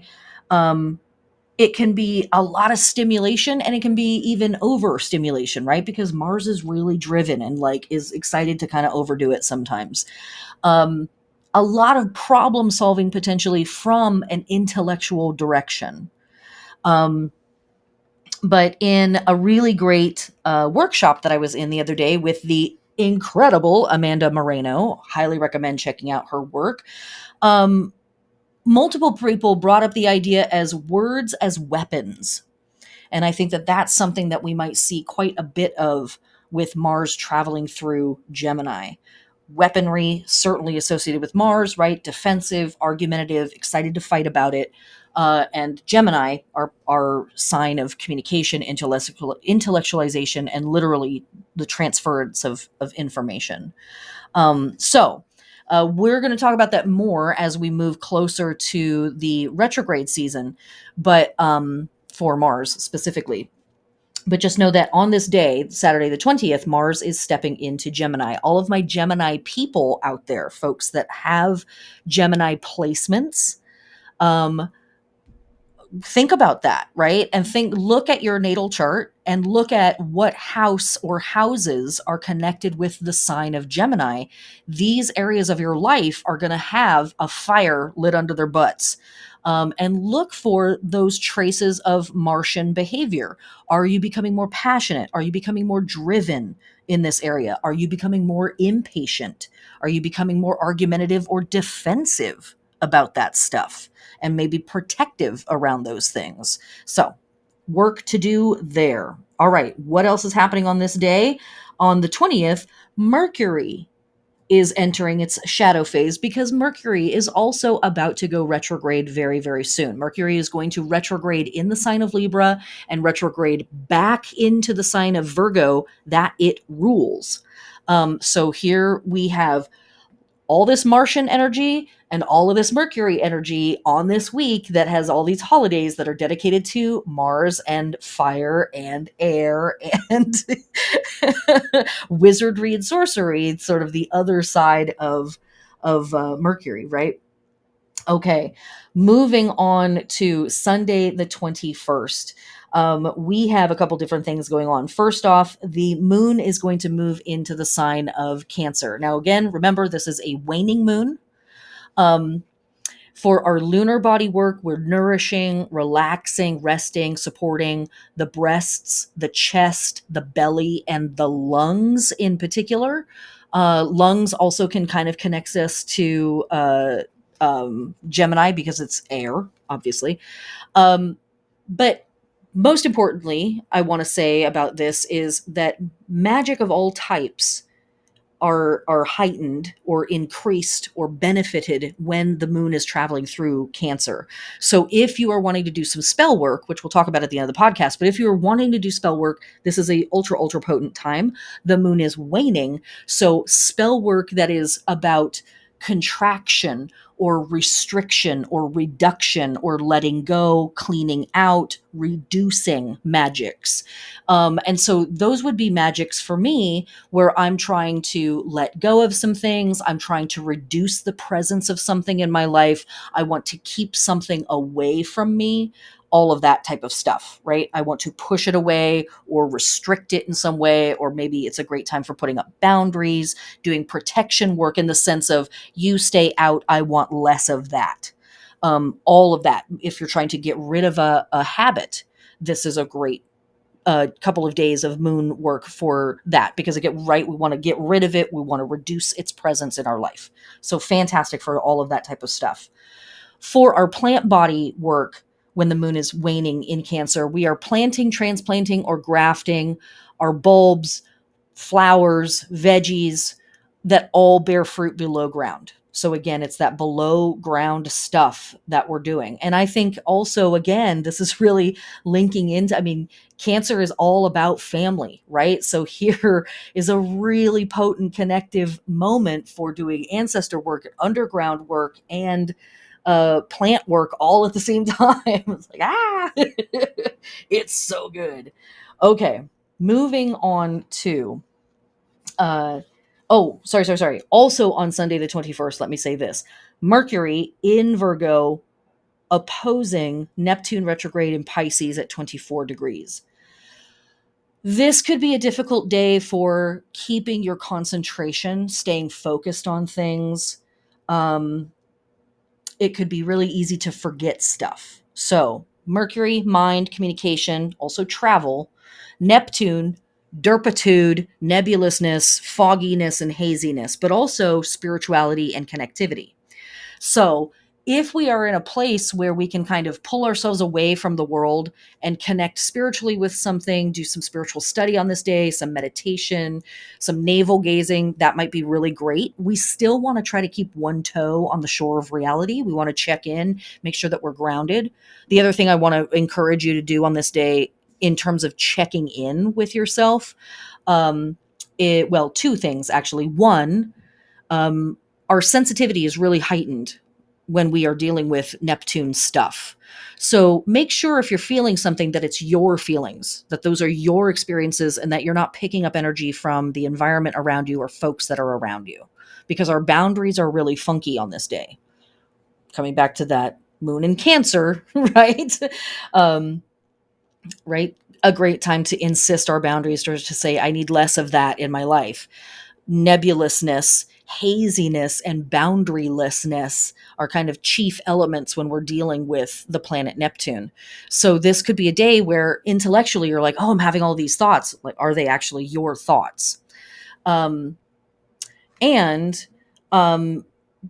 it can be a lot of stimulation and it can be even overstimulation, right? Because Mars is really driven and is excited to kind of overdo it sometimes. A lot of problem solving potentially from an intellectual direction. But in a really great workshop that I was in the other day with the incredible Amanda Moreno, highly recommend checking out her work. Multiple people brought up the idea as words as weapons. And I think that that's something that we might see quite a bit of with Mars traveling through Gemini. Weaponry certainly associated with Mars, right? Defensive, argumentative, excited to fight about it. And Gemini, our sign of communication, intellectualization, and literally the transference of information. So we're going to talk about that more as we move closer to the retrograde season, but for Mars specifically. But just know that on this day, Saturday the 20th, Mars is stepping into Gemini. All of my Gemini people out there, folks that have Gemini placements, think about that, right? And look at your natal chart and look at what house or houses are connected with the sign of Gemini. These areas of your life are going to have a fire lit under their butts. And look for those traces of Martian behavior. Are you becoming more passionate? Are you becoming more driven in this area? Are you becoming more impatient? Are you becoming more argumentative or defensive about that stuff? And maybe protective around those things. So, work to do there. All right, what else is happening on this day? On the 20th, Mercury is entering its shadow phase because Mercury is also about to go retrograde very, very soon. Mercury is going to retrograde in the sign of Libra and retrograde back into the sign of Virgo that it rules. So here we have all this Martian energy and all of this Mercury energy on this week that has all these holidays that are dedicated to Mars and fire and air and wizardry and sorcery. It's sort of the other side of Mercury, right? Okay, moving on to Sunday the 21st. We have a couple different things going on. First off, the moon is going to move into the sign of Cancer. Now, again, remember, this is a waning moon. Um, for our lunar body work, we're nourishing, relaxing, resting, supporting the breasts, the chest, the belly, and the lungs in particular. Lungs also can kind of connect us to Gemini because it's air, obviously. Um, but most importantly, I want to say about this is that magic of all types are heightened or increased or benefited when the moon is traveling through Cancer. So if you are wanting to do some spell work, which we'll talk about at the end of the podcast, but if you're wanting to do spell work, this is a ultra potent time. The moon is waning, so spell work that is about contraction or restriction or reduction or letting go, cleaning out, reducing magics. And so those would be magics for me where I'm trying to let go of some things. I'm trying to reduce the presence of something in my life. I want to keep something away from me, all of that type of stuff, right? I want to push it away or restrict it in some way, or maybe it's a great time for putting up boundaries, doing protection work in the sense of you stay out, I want less of that. All of that. If you're trying to get rid of a habit, this is a great couple of days of moon work for that, because again, right, we want to get rid of it. We want to reduce its presence in our life. So fantastic for all of that type of stuff. For our plant body work, when the moon is waning in Cancer, we are planting, transplanting, or grafting our bulbs, flowers, veggies that all bear fruit below ground. So again, it's that below ground stuff that we're doing. And I think also, again, this is really linking into, I mean, Cancer is all about family, right? So here is a really potent connective moment for doing ancestor work, underground work, and plant work all at the same time. It's like, it's so good. Okay, moving on to sorry. Also on Sunday the 21st, let me say this. Mercury in Virgo opposing Neptune retrograde in Pisces at 24 degrees. This could be a difficult day for keeping your concentration, staying focused on things. It could be really easy to forget stuff. So, Mercury, mind, communication, also travel. Neptune, derpitude, nebulousness, fogginess, and haziness, but also spirituality and connectivity. So, if we are in a place where we can kind of pull ourselves away from the world and connect spiritually with something, do some spiritual study on this day, some meditation, some navel gazing, that might be really great. We still want to try to keep one toe on the shore of reality. We want to check in, make sure that we're grounded. The other thing I want to encourage you to do on this day in terms of checking in with yourself, two things actually. One, our sensitivity is really heightened when we are dealing with Neptune stuff. So make sure if you're feeling something that it's your feelings, that those are your experiences, and that you're not picking up energy from the environment around you or folks that are around you, because our boundaries are really funky on this day. Coming back to that moon in Cancer, right? Right? A great time to insist our boundaries, or to say, I need less of that in my life. Nebulousness, haziness, and boundarylessness are kind of chief elements when we're dealing with the planet Neptune. So this could be a day where intellectually you're like, oh, I'm having all these thoughts. Like, are they actually your thoughts? And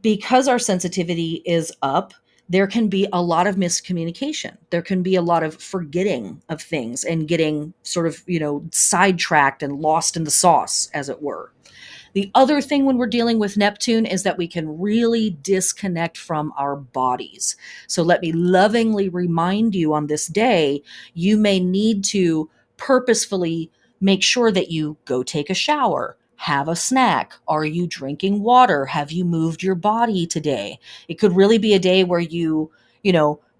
because our sensitivity is up, there can be a lot of miscommunication. There can be a lot of forgetting of things and getting sort of, sidetracked and lost in the sauce, as it were. The other thing when we're dealing with Neptune is that we can really disconnect from our bodies. So let me lovingly remind you on this day, you may need to purposefully make sure that you go take a shower, Have a snack. Are you drinking water? Have you moved your body today? It could really be a day where you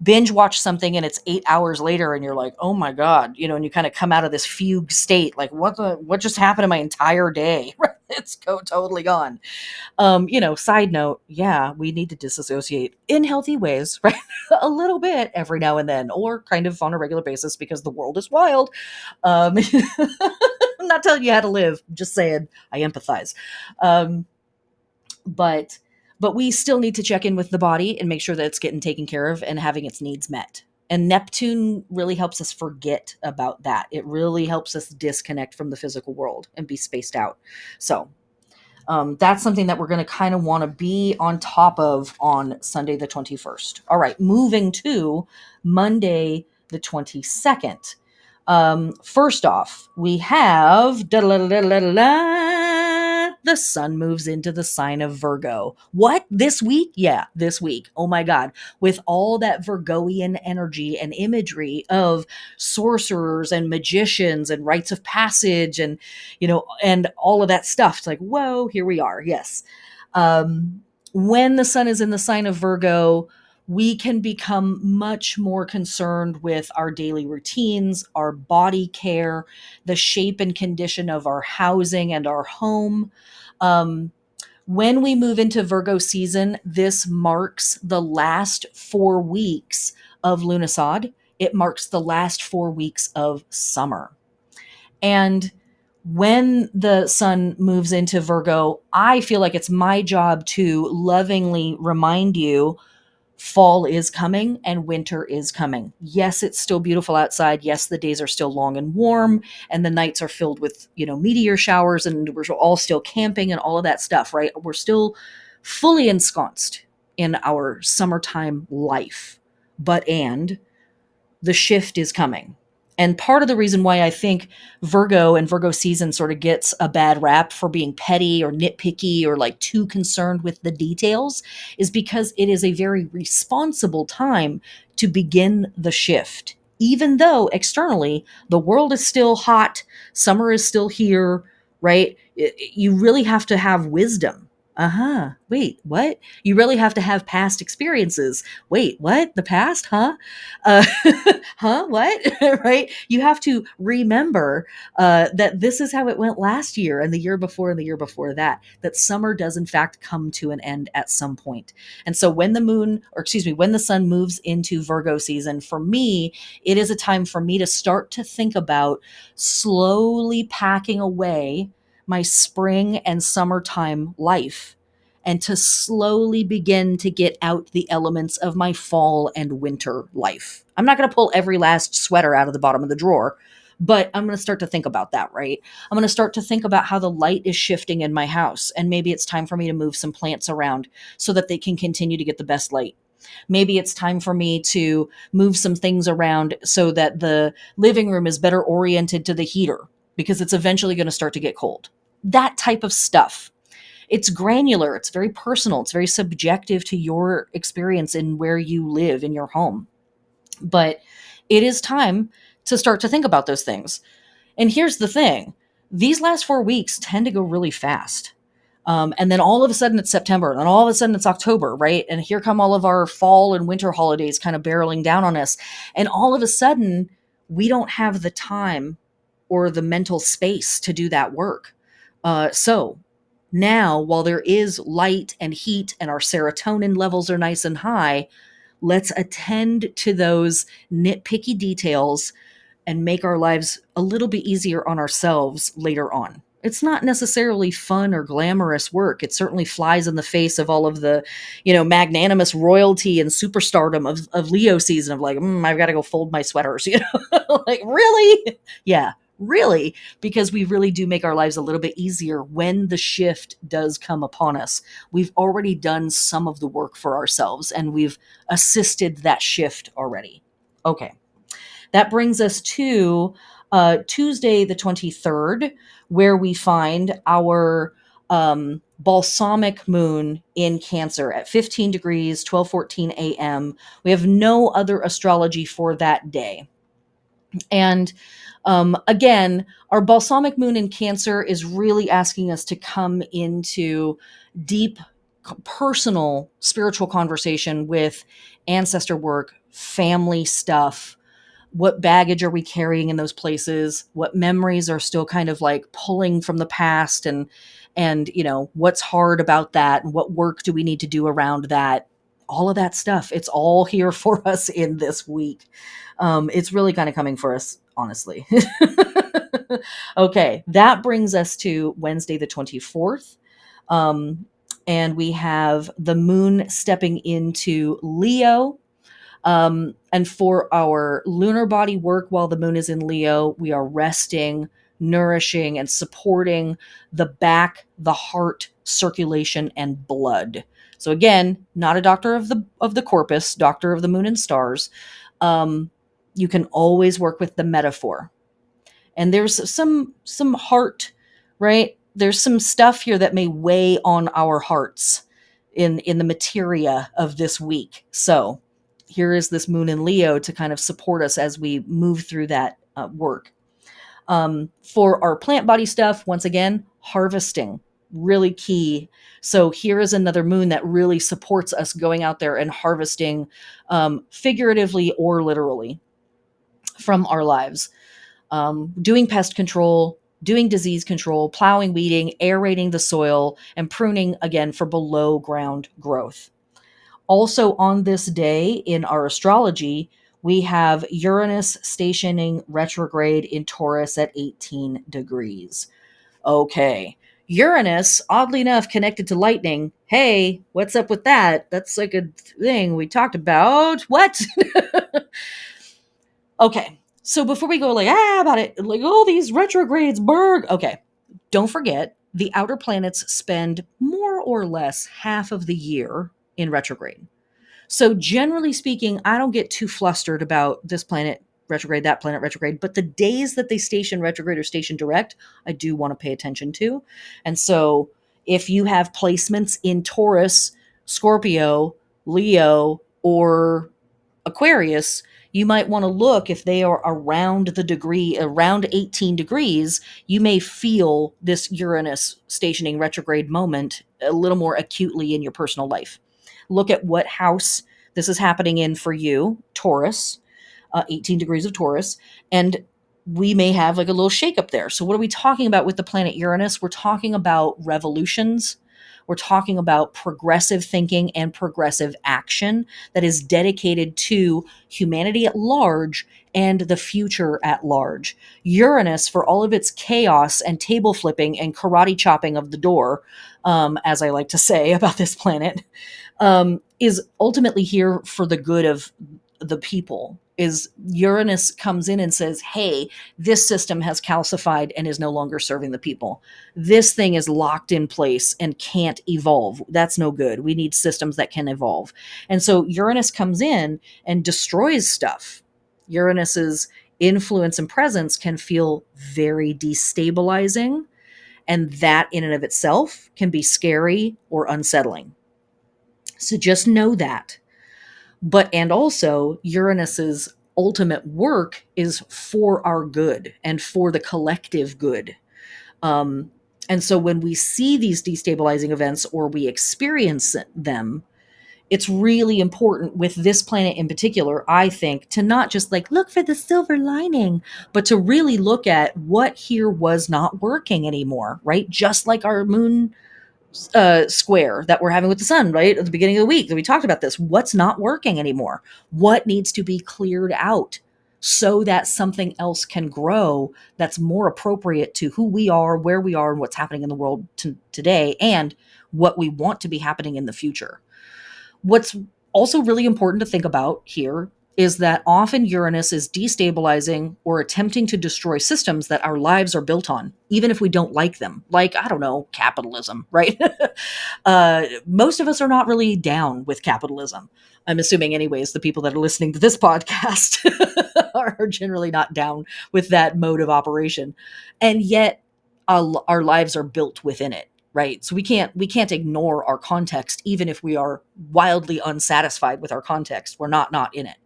binge watch something and it's 8 hours later and you're like, oh my God, and you kind of come out of this fugue state. Like what just happened to my entire day? It's totally gone. Side note, yeah, we need to disassociate in healthy ways, right? A little bit every now and then, or kind of on a regular basis because the world is wild. Um, I'm not telling you how to live, I'm just saying I empathize. Um, but but we still need to check in with the body and make sure that it's getting taken care of and having its needs met. And Neptune really helps us forget about that. It really helps us disconnect from the physical world and be spaced out. So that's something that we're going to kind of want to be on top of on Sunday the 21st. All right, moving to Monday the 22nd. First off, we have the sun moves into the sign of Virgo. What? This week? Yeah, this week. Oh my God. With all that Virgoian energy and imagery of sorcerers and magicians and rites of passage and all of that stuff. It's like, whoa, here we are. Yes. When the sun is in the sign of Virgo, we can become much more concerned with our daily routines, our body care, the shape and condition of our housing and our home. When we move into Virgo season, this marks the last 4 weeks of Lughnasadh. It marks the last 4 weeks of summer. And when the sun moves into Virgo, I feel like it's my job to lovingly remind you fall is coming and winter is coming. Yes, it's still beautiful outside. Yes, the days are still long and warm and the nights are filled with, meteor showers and we're all still camping and all of that stuff, right? We're still fully ensconced in our summertime life. And the shift is coming. And part of the reason why I think Virgo and Virgo season sort of gets a bad rap for being petty or nitpicky or like too concerned with the details is because it is a very responsible time to begin the shift. Even though externally the world is still hot, summer is still here, right? You really have to have wisdom. Wait, what? You really have to have past experiences. Wait, what? The past? Huh? Uh, huh? What? Right? You have to remember that this is how it went last year and the year before and the year before that summer does in fact come to an end at some point. And so when when the sun moves into Virgo season, for me, it is a time for me to start to think about slowly packing away my spring and summertime life and to slowly begin to get out the elements of my fall and winter life. I'm not going to pull every last sweater out of the bottom of the drawer, but I'm going to start to think about that, right? I'm going to start to think about how the light is shifting in my house, and maybe it's time for me to move some plants around so that they can continue to get the best light. Maybe it's time for me to move some things around so that the living room is better oriented to the heater because it's eventually going to start to get cold. That type of stuff. It's granular, it's very personal, it's very subjective to your experience in where you live in your home. But it is time to start to think about those things. And here's the thing. These last 4 weeks tend to go really fast. And then all of a sudden it's September, and then all of a sudden it's October, right? And here come all of our fall and winter holidays kind of barreling down on us. And all of a sudden, we don't have the time or the mental space to do that work. So now, while there is light and heat and our serotonin levels are nice and high, let's attend to those nitpicky details and make our lives a little bit easier on ourselves later on. It's not necessarily fun or glamorous work. It certainly flies in the face of all of the, magnanimous royalty and superstardom of Leo season of like, I've got to go fold my sweaters, like, really? Yeah, really, because we really do make our lives a little bit easier when the shift does come upon us. We've already done some of the work for ourselves and we've assisted that shift already. Okay. That brings us to Tuesday, the 23rd, where we find our balsamic moon in Cancer at 15 degrees, 12:14 a.m. We have no other astrology for that day. And again, our balsamic moon in Cancer is really asking us to come into deep personal spiritual conversation with ancestor work, family stuff. What baggage are we carrying in those places? What memories are still kind of like pulling from the past, and what's hard about that, and what work do we need to do around that? All of that stuff, it's all here for us in this week. It's really kind of coming for us, honestly. Okay, that brings us to Wednesday the 24th. And we have the moon stepping into Leo. And for our lunar body work, while the moon is in Leo, we are resting, nourishing, and supporting the back, the heart, circulation, and blood. So again, not a doctor of the corpus, doctor of the moon and stars. You can always work with the metaphor. And there's some heart, right? There's some stuff here that may weigh on our hearts in the materia of this week. So here is this moon in Leo to kind of support us as we move through that work. For our plant body stuff, once again, harvesting, really key. So here is another moon that really supports us going out there and harvesting, figuratively or literally, from our lives. Doing pest control, doing disease control, plowing, weeding, aerating the soil, and pruning, again, for below ground growth. Also on this day in our astrology, we have Uranus stationing retrograde in Taurus at 18 degrees. Okay. Uranus, oddly enough, connected to lightning. Hey, what's up with that? That's like a thing we talked about. What? Okay. So before we go about it, like, oh, these retrogrades, berg. Okay. Don't forget, the outer planets spend more or less half of the year in retrograde. So generally speaking, I don't get too flustered about this planet retrograde, that planet retrograde, but the days that they station retrograde or station direct, I do want to pay attention to. And so if you have placements in Taurus, Scorpio, Leo, or Aquarius, you might want to look if they are around the degree, around 18 degrees, you may feel this Uranus stationing retrograde moment a little more acutely in your personal life. Look at what house this is happening in for you, Taurus, 18 degrees of Taurus, and we may have like a little shakeup there. So what are we talking about with the planet Uranus? We're talking about revolutions. We're talking about progressive thinking and progressive action that is dedicated to humanity at large and the future at large. Uranus, for all of its chaos and table flipping and karate chopping of the door, as I like to say about this planet, is ultimately here for the good of the people. Is Uranus comes in and says, hey, this system has calcified and is no longer serving the people. This thing is locked in place and can't evolve. That's no good. We need systems that can evolve. And so Uranus comes in and destroys stuff. Uranus's influence and presence can feel very destabilizing, and that in and of itself can be scary or unsettling. So just know that. And also Uranus's ultimate work is for our good and for the collective good. And so when we see these destabilizing events or we experience them, it's really important with this planet in particular, I think, to not just like look for the silver lining, but to really look at what here was not working anymore, right? Just like our moon square that we're having with the sun, right? At the beginning of the week that we talked about this. What's not working anymore? What needs to be cleared out so that something else can grow that's more appropriate to who we are, where we are, and what's happening in the world today, and what we want to be happening in the future. What's also really important to think about here is that often Uranus is destabilizing or attempting to destroy systems that our lives are built on, even if we don't like them. Like, I don't know, capitalism, right? Most of us are not really down with capitalism. I'm assuming, anyways, the people that are listening to this podcast are generally not down with that mode of operation. And yet our lives are built within it. Right. So we can't ignore our context, even if we are wildly unsatisfied with our context. We're not in it.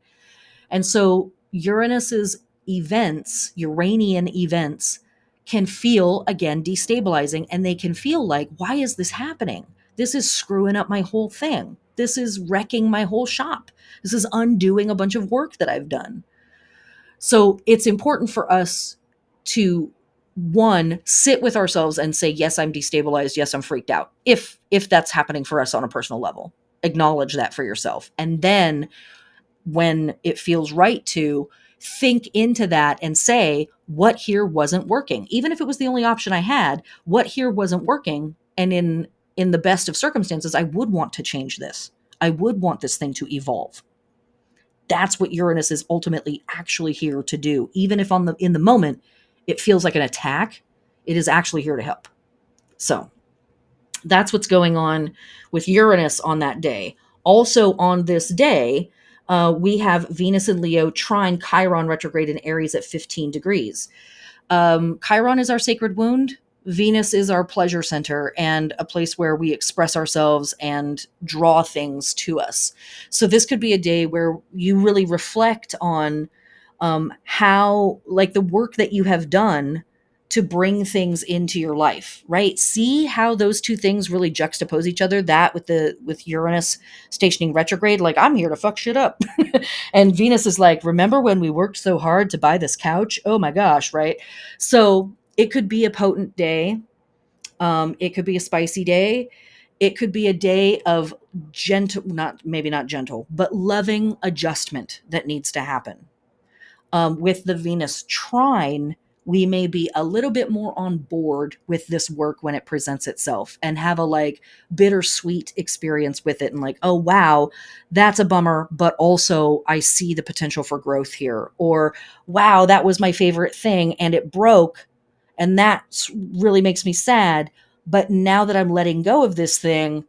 And so Uranus's events, Uranian events, can feel, again, destabilizing, and they can feel like, why is this happening? This is screwing up my whole thing. This is wrecking my whole shop. This is undoing a bunch of work that I've done. So it's important for us to, one, sit with ourselves and say, yes, I'm destabilized. Yes, I'm freaked out. If that's happening for us on a personal level, acknowledge that for yourself. And then when it feels right to, think into that and say, what here wasn't working? Even if it was the only option I had, what here wasn't working? And in the best of circumstances, I would want to change this. I would want this thing to evolve. That's what Uranus is ultimately actually here to do. Even if in the moment it feels like an attack, it is actually here to help. So that's what's going on with Uranus on that day. Also on this day, we have Venus in Leo trine Chiron retrograde in Aries at 15 degrees. Chiron is our sacred wound. Venus is our pleasure center and a place where we express ourselves and draw things to us. So this could be a day where you really reflect on how, like, the work that you have done to bring things into your life, right? See how those two things really juxtapose each other. That with Uranus stationing retrograde, like, I'm here to fuck shit up. And Venus is like, remember when we worked so hard to buy this couch? Oh my gosh, right? So it could be a potent day. It could be a spicy day. It could be a day of gentle, maybe not gentle, but loving adjustment that needs to happen. With the Venus trine, we may be a little bit more on board with this work when it presents itself and have a like bittersweet experience with it and like, oh, wow, that's a bummer, but also I see the potential for growth here. Or, wow, that was my favorite thing and it broke and that really makes me sad. But now that I'm letting go of this thing,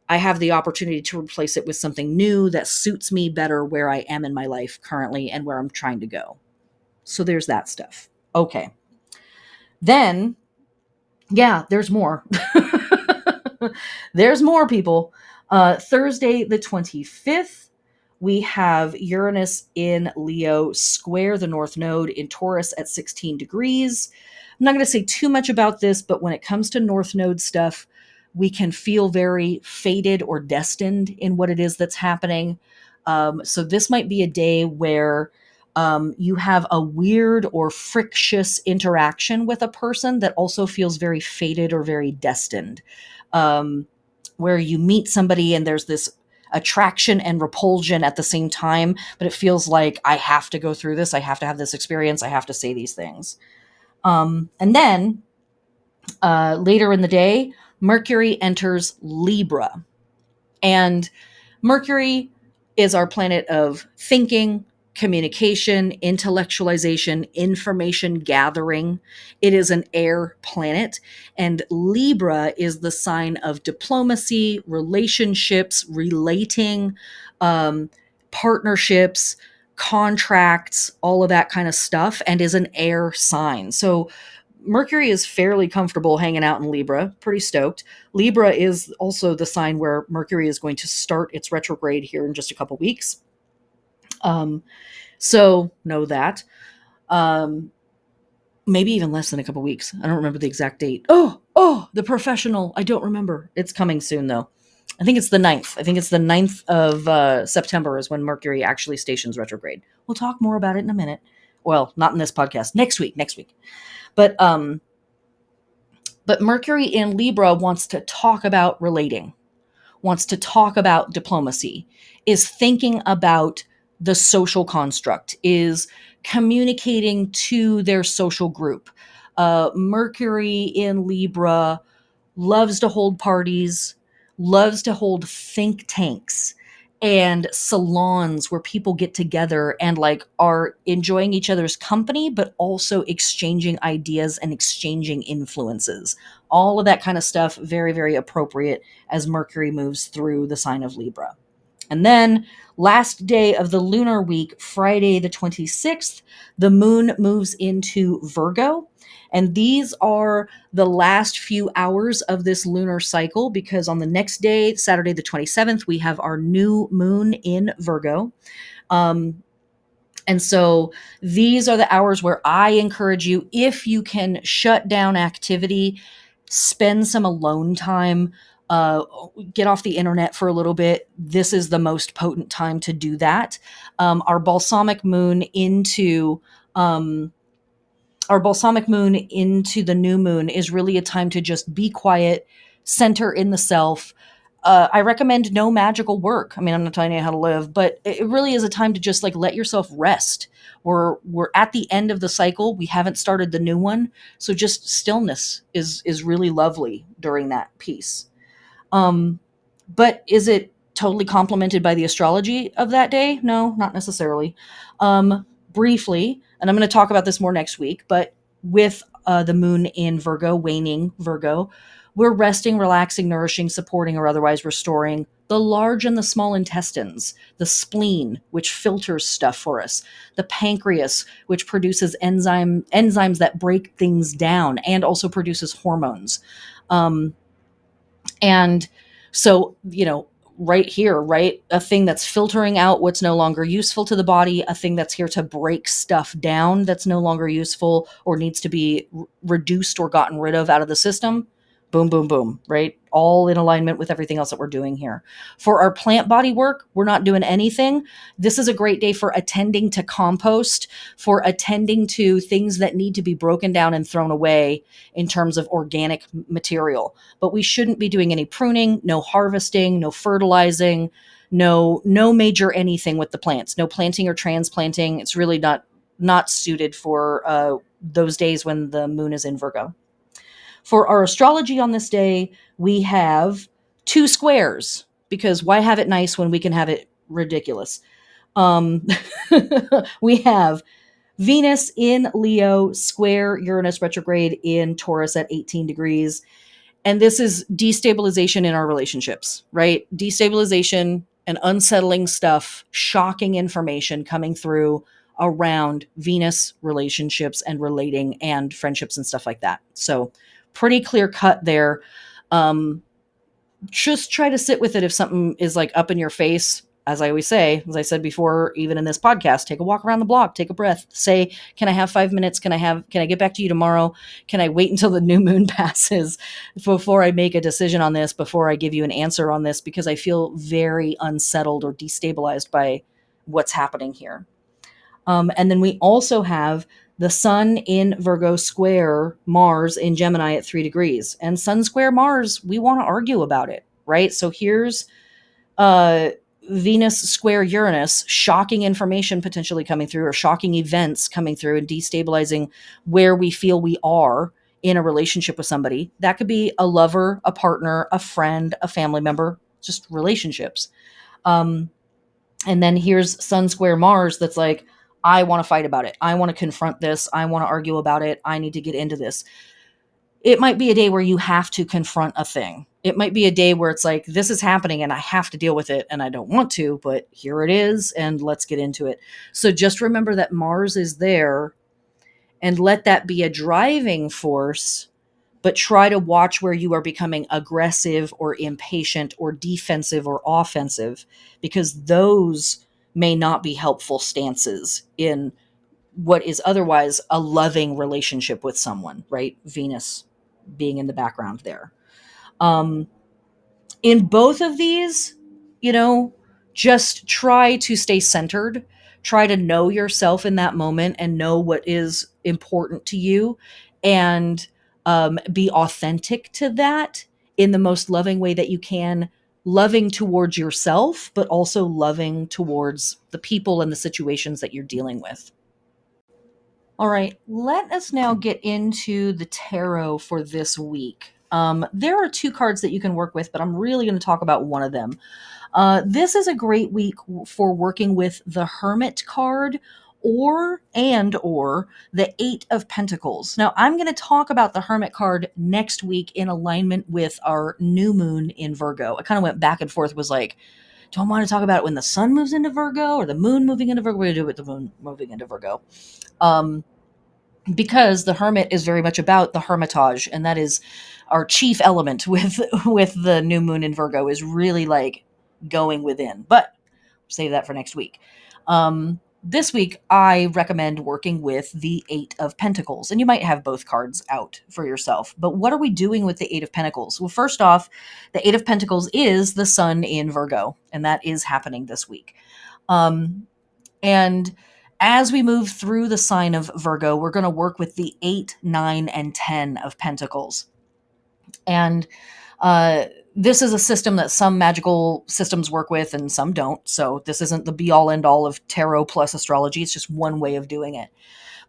I have the opportunity to replace it with something new that suits me better where I am in my life currently and where I'm trying to go. So there's that stuff. Okay. Then, yeah, there's more. There's more, people. Thursday, the 25th, we have Uranus in Leo square the North Node in Taurus at 16 degrees. I'm not going to say too much about this, but when it comes to North Node stuff, we can feel very fated or destined in what it is that's happening. So this might be a day where you have a weird or frictious interaction with a person that also feels very fated or very destined. Where you meet somebody and there's this attraction and repulsion at the same time, but it feels like I have to go through this. I have to have this experience. I have to say these things. And then later in the day, Mercury enters Libra. And Mercury is our planet of thinking, communication, intellectualization, information gathering. It is an air planet. And Libra is the sign of diplomacy, relationships, relating, partnerships, contracts, all of that kind of stuff, and is an air sign. So Mercury is fairly comfortable hanging out in Libra, pretty stoked. Libra is also the sign where Mercury is going to start its retrograde here in just a couple weeks. So know that. Maybe even less than a couple weeks. I don't remember the exact date. Oh, the professional. I don't remember. It's coming soon, though. I think it's the 9th. I think it's the 9th of September is when Mercury actually stations retrograde. We'll talk more about it in a minute. Well, not in this podcast. Next week. But Mercury in Libra wants to talk about relating, wants to talk about diplomacy, is thinking about the social construct, is communicating to their social group. Mercury in Libra loves to hold parties, loves to hold think tanks and salons where people get together and like are enjoying each other's company, but also exchanging ideas and exchanging influences. All of that kind of stuff, very, very appropriate as Mercury moves through the sign of Libra. And then last day of the lunar week, Friday the 26th, the moon moves into Virgo. And these are the last few hours of this lunar cycle because on the next day, Saturday the 27th, we have our new moon in Virgo. And so these are the hours where I encourage you, if you can shut down activity, spend some alone time, uh, get off the internet for a little bit. This is the most potent time to do that. Our balsamic moon into um, the new moon is really a time to just be quiet, center in the self. I recommend no magical work. I mean, I'm not telling you how to live, but it really is a time to just like let yourself rest. We're at the end of the cycle. We haven't started the new one, so just stillness is really lovely during that piece. Um, but is it totally complemented by the astrology of that day? No, not necessarily. Briefly, and I'm going to talk about this more next week, but with the moon in Virgo, waning Virgo, we're resting, relaxing, nourishing, supporting, or otherwise restoring the large and the small intestines, the spleen, which filters stuff for us, the pancreas, which produces enzymes that break things down and also produces hormones. Um, and so, right here, right? A thing that's filtering out what's no longer useful to the body, a thing that's here to break stuff down that's no longer useful or needs to be reduced or gotten rid of out of the system. Boom, boom, boom, right? All in alignment with everything else that we're doing here. For our plant body work, we're not doing anything. This is a great day for attending to compost, for attending to things that need to be broken down and thrown away in terms of organic material. But we shouldn't be doing any pruning, no harvesting, no fertilizing, no major anything with the plants, no planting or transplanting. It's really not suited for those days when the moon is in Virgo. For our astrology on this day, we have two squares, because why have it nice when we can have it ridiculous? Um, we have Venus in Leo, square Uranus retrograde in Taurus at 18 degrees. And this is destabilization in our relationships, right? Destabilization and unsettling stuff, shocking information coming through around Venus relationships and relating and friendships and stuff like that. So pretty clear cut there. Just try to sit with it if something is like up in your face. As I always say, as I said before, even in this podcast, take a walk around the block, take a breath, say, can I have 5 minutes? Can I get back to you tomorrow? Can I wait until the new moon passes before I make a decision on this, before I give you an answer on this? Because I feel very unsettled or destabilized by what's happening here. And then we also have the sun in Virgo square Mars in Gemini at 3 degrees. And sun square Mars, we want to argue about it, right? So here's Venus square Uranus, shocking information potentially coming through, or shocking events coming through and destabilizing where we feel we are in a relationship with somebody. That could be a lover, a partner, a friend, a family member, just relationships. And then here's sun square Mars that's like, I want to fight about it. I want to confront this. I want to argue about it. I need to get into this. It might be a day where you have to confront a thing. It might be a day where it's like, this is happening and I have to deal with it and I don't want to, but here it is and let's get into it. So just remember that Mars is there and let that be a driving force, but try to watch where you are becoming aggressive or impatient or defensive or offensive, because those may not be helpful stances in what is otherwise a loving relationship with someone, right? Venus being in the background there. In both of these, just try to stay centered, try to know yourself in that moment and know what is important to you, and be authentic to that in the most loving way that you can, loving towards yourself, but also loving towards the people and the situations that you're dealing with. All right, let us now get into the tarot for this week. There are two cards that you can work with, but I'm really going to talk about one of them. This is a great week for working with the Hermit card or the Eight of Pentacles. Now, I'm going to talk about the Hermit card next week in alignment with our new moon in Virgo. I kind of went back and forth, was like, do I want to talk about it when the sun moves into Virgo or the moon moving into Virgo? We're going to do it with the moon moving into Virgo. Because the Hermit is very much about the hermitage, and that is our chief element with the new moon in Virgo, is really like going within. But save that for next week. this week, I recommend working with the Eight of Pentacles, and you might have both cards out for yourself. But what are we doing with the Eight of Pentacles? Well, first off, the Eight of Pentacles is the sun in Virgo, and that is happening this week. And as we move through the sign of Virgo, we're going to work with the 8, 9, and 10 of Pentacles. And this is a system that some magical systems work with and some don't. So this isn't the be all end all of tarot plus astrology. It's just one way of doing it.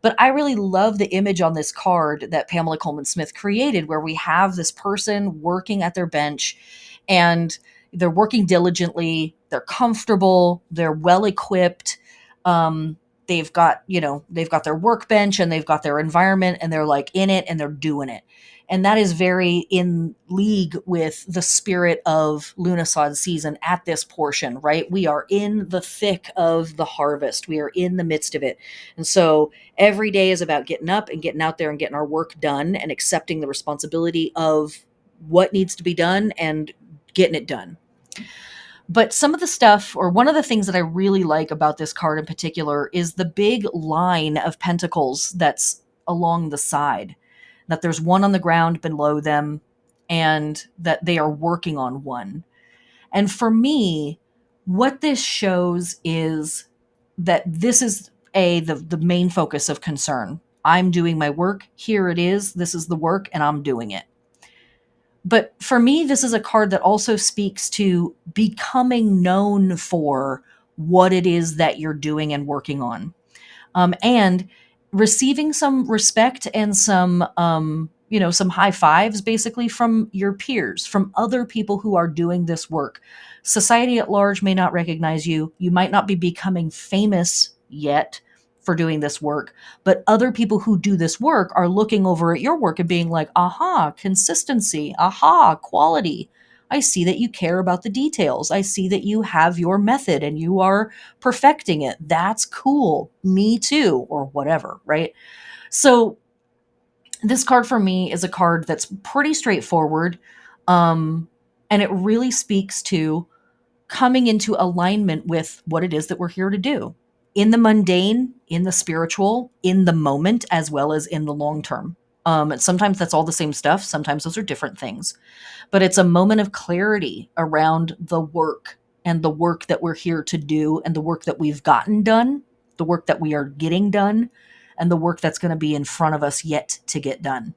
But I really love the image on this card that Pamela Coleman Smith created, where we have this person working at their bench and they're working diligently, they're comfortable, they're well equipped. They've got, they've got their workbench and they've got their environment and they're like in it and they're doing it. And that is very in league with the spirit of Lughnasadh season at this portion, right? We are in the thick of the harvest. We are in the midst of it. And so every day is about getting up and getting out there and getting our work done and accepting the responsibility of what needs to be done and getting it done. But some of the stuff, or one of the things that I really like about this card in particular, is the big line of pentacles that's along the side. That there's one on the ground below them and that they are working on one. And for me, what this shows is that this is the main focus of concern. I'm doing my work. Here it is. This is the work and I'm doing it. But for me, this is a card that also speaks to becoming known for what it is that you're doing and working on. And receiving some respect and some high fives basically from your peers, from other people who are doing this work. Society at large may not recognize you. You might not be becoming famous yet for doing this work, but other people who do this work are looking over at your work and being like, aha, consistency, aha, quality. I see that you care about the details. I see that you have your method and you are perfecting it. That's cool. Me too, or whatever, right? So this card for me is a card that's pretty straightforward. And it really speaks to coming into alignment with what it is that we're here to do in the mundane, in the spiritual, in the moment, as well as in the long term. Sometimes that's all the same stuff. Sometimes those are different things. But it's a moment of clarity around the work and the work that we're here to do and the work that we've gotten done, the work that we are getting done, and the work that's going to be in front of us yet to get done.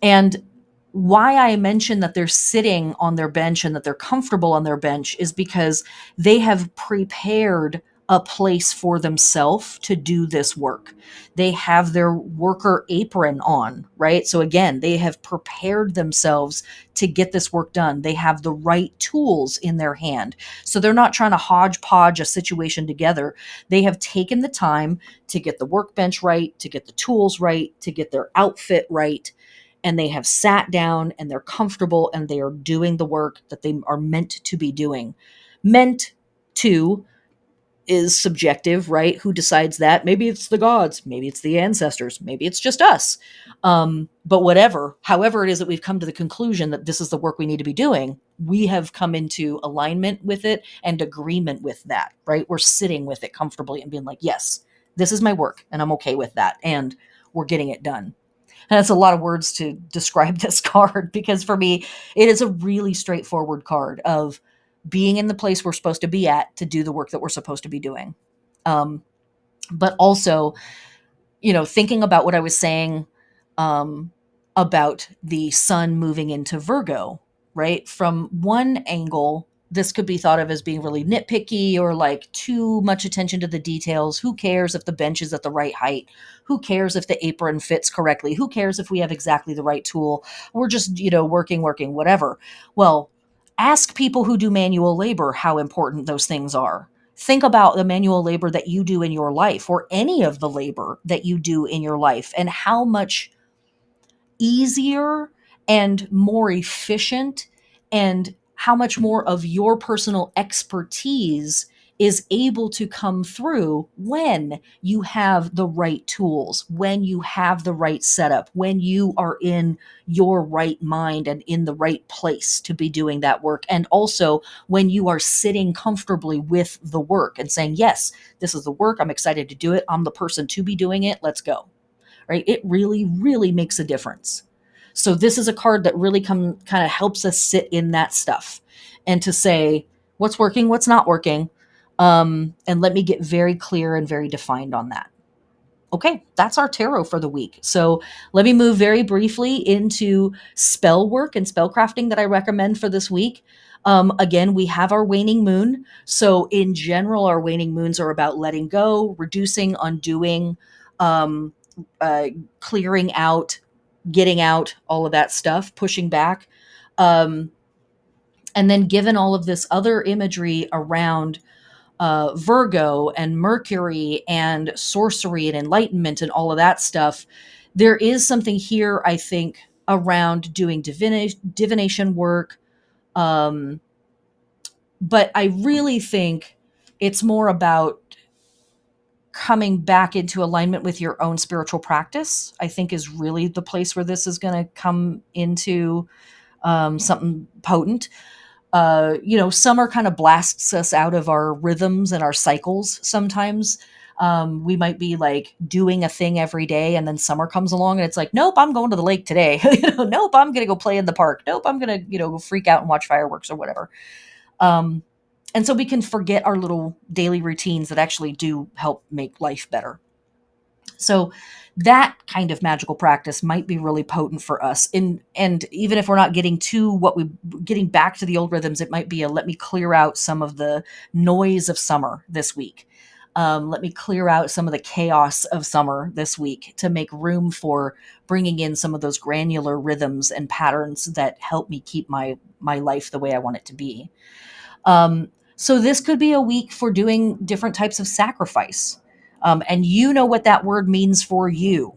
And why I mention that they're sitting on their bench and that they're comfortable on their bench is because they have prepared a place for themselves to do this work. They have their worker apron on, right? So again, they have prepared themselves to get this work done. They have the right tools in their hand. So they're not trying to hodgepodge a situation together. They have taken the time to get the workbench right, to get the tools right, to get their outfit right. And they have sat down and they're comfortable and they are doing the work that they are meant to be doing. Meant to is subjective, right? Who decides that? Maybe it's the gods, maybe it's the ancestors, maybe it's just us. But however it is that we've come to the conclusion that this is the work we need to be doing, we have come into alignment with it and agreement with that, right? We're sitting with it comfortably and being like, yes, this is my work and I'm okay with that. And we're getting it done. And that's a lot of words to describe this card because for me, it is a really straightforward card of being in the place we're supposed to be at to do the work that we're supposed to be doing. But also, thinking about what I was saying about the sun moving into Virgo, right? From one angle, this could be thought of as being really nitpicky or like too much attention to the details. Who cares if the bench is at the right height? Who cares if the apron fits correctly? Who cares if we have exactly the right tool? We're just, working, whatever. Well, ask people who do manual labor how important those things are. Think about the manual labor that you do in your life or any of the labor that you do in your life and how much easier and more efficient and how much more of your personal expertise is able to come through when you have the right tools, when you have the right setup, when you are in your right mind and in the right place to be doing that work. And also when you are sitting comfortably with the work and saying, yes, this is the work. I'm excited to do it. I'm the person to be doing it. Let's go. Right? It really, really makes a difference. So this is a card that really kind of helps us sit in that stuff and to say what's working, what's not working, and let me get very clear and very defined on that. Okay, that's our tarot for the week. So let me move very briefly into spell work and spell crafting that I recommend for this week. Again, we have our waning moon. So in general, our waning moons are about letting go, reducing, undoing, um, clearing out, getting out, all of that stuff, pushing back. Um, and then given all of this other imagery around Virgo and Mercury and sorcery and enlightenment and all of that stuff, there is something here, I think, around doing divination work. Um, but I really think it's more about coming back into alignment with your own spiritual practice, I think is really the place where this is going to come into something potent. Summer kind of blasts us out of our rhythms and our cycles sometimes. We might be like doing a thing every day, and then summer comes along and it's like, nope, I'm going to the lake today. Nope, I'm going to go play in the park. Nope, I'm going to, go freak out and watch fireworks or whatever. And so we can forget our little daily routines that actually do help make life better. So that kind of magical practice might be really potent for us. And even if we're not getting getting back to the old rhythms, it might be let me clear out some of the noise of summer this week. Let me clear out some of the chaos of summer this week to make room for bringing in some of those granular rhythms and patterns that help me keep my life the way I want it to be. So this could be a week for doing different types of sacrifice. And you know what that word means for you.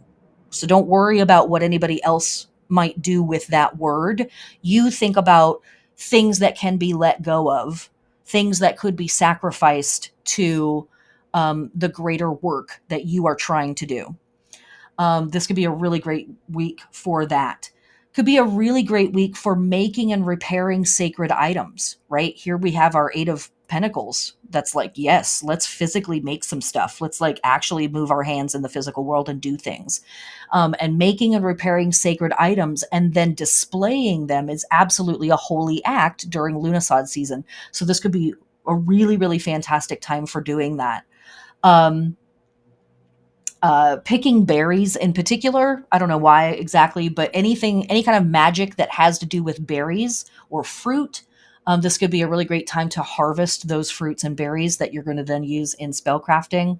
So don't worry about what anybody else might do with that word. You think about things that can be let go of, things that could be sacrificed to the greater work that you are trying to do. This could be a really great week for that. Could be a really great week for making and repairing sacred items, right? Here we have our Eight of Pentacles. That's like, yes, let's physically make some stuff. Let's like actually move our hands in the physical world and do things. And making and repairing sacred items and then displaying them is absolutely a holy act during Lughnasadh season. So this could be a really, really fantastic time for doing that. Picking berries in particular, I don't know why exactly, but any kind of magic that has to do with berries or fruit, this could be a really great time to harvest those fruits and berries that you're going to then use in spellcrafting.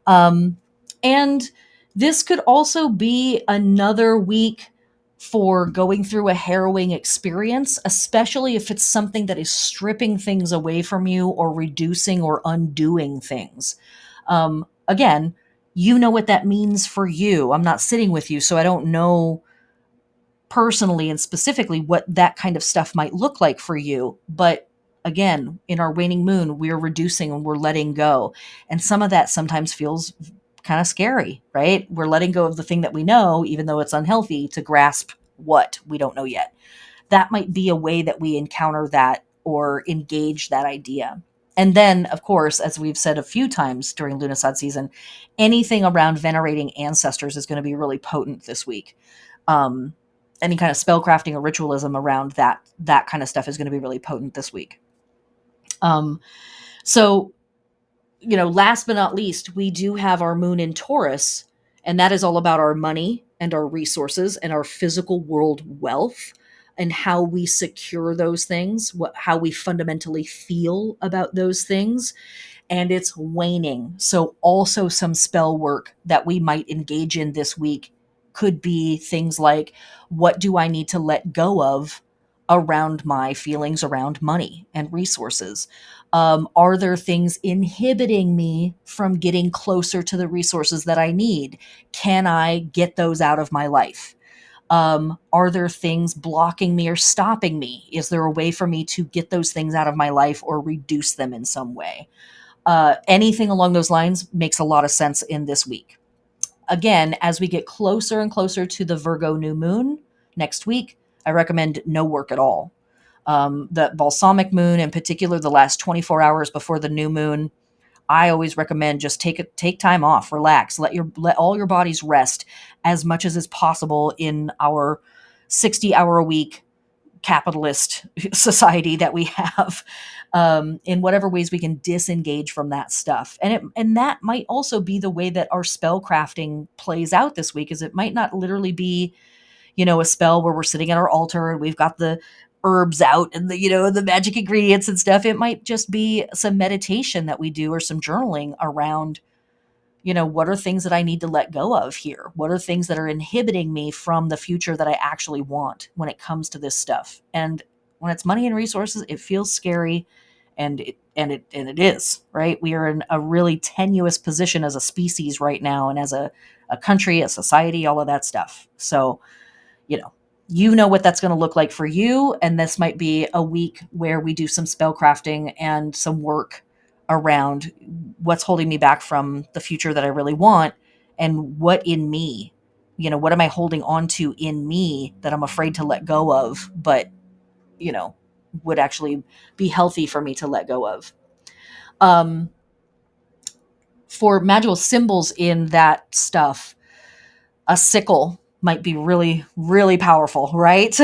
And this could also be another week for going through a harrowing experience, especially if it's something that is stripping things away from you or reducing or undoing things. Again, you know what that means for you. I'm not sitting with you, so I don't know personally and specifically what that kind of stuff might look like for you. But again, in our waning moon, we're reducing and we're letting go. And some of that sometimes feels kind of scary, right? We're letting go of the thing that we know, even though it's unhealthy, to grasp what we don't know yet. That might be a way that we encounter that or engage that idea. And then, of course, as we've said a few times during Lughnasadh season, anything around venerating ancestors is going to be really potent this week. Any kind of spellcrafting or ritualism around that kind of stuff is going to be really potent this week. So, last but not least, we do have our moon in Taurus, and that is all about our money and our resources and our physical world wealth and how we secure those things, how we fundamentally feel about those things. And it's waning. So also some spell work that we might engage in this week could be things like, what do I need to let go of around my feelings around money and resources? Are there things inhibiting me from getting closer to the resources that I need? Can I get those out of my life? Are there things blocking me or stopping me? Is there a way for me to get those things out of my life or reduce them in some way? Anything along those lines makes a lot of sense in this week. Again, as we get closer and closer to the Virgo new moon next week, I recommend no work at all. The balsamic moon, in particular, the last 24 hours before the new moon, I always recommend just take time off, relax, let all your bodies rest as much as is possible in our 60-hour a week capitalist society that we have. In whatever ways we can disengage from that stuff, and that might also be the way that our spell crafting plays out this week. Is it might not literally be, a spell where we're sitting at our altar and we've got the herbs out and the magic ingredients and stuff. It might just be some meditation that we do, or some journaling around, what are things that I need to let go of here? What are things that are inhibiting me from the future that I actually want when it comes to this stuff? And when it's money and resources, it feels scary, and it is, right? We are in a really tenuous position as a species right now, and as a country, a society, all of that stuff. So, what that's going to look like for you. And this might be a week where we do some spell crafting and some work around what's holding me back from the future that I really want, and what in me, what am I holding on to in me that I'm afraid to let go of, but, would actually be healthy for me to let go of. For magical symbols in that stuff, a sickle might be really, really powerful, right?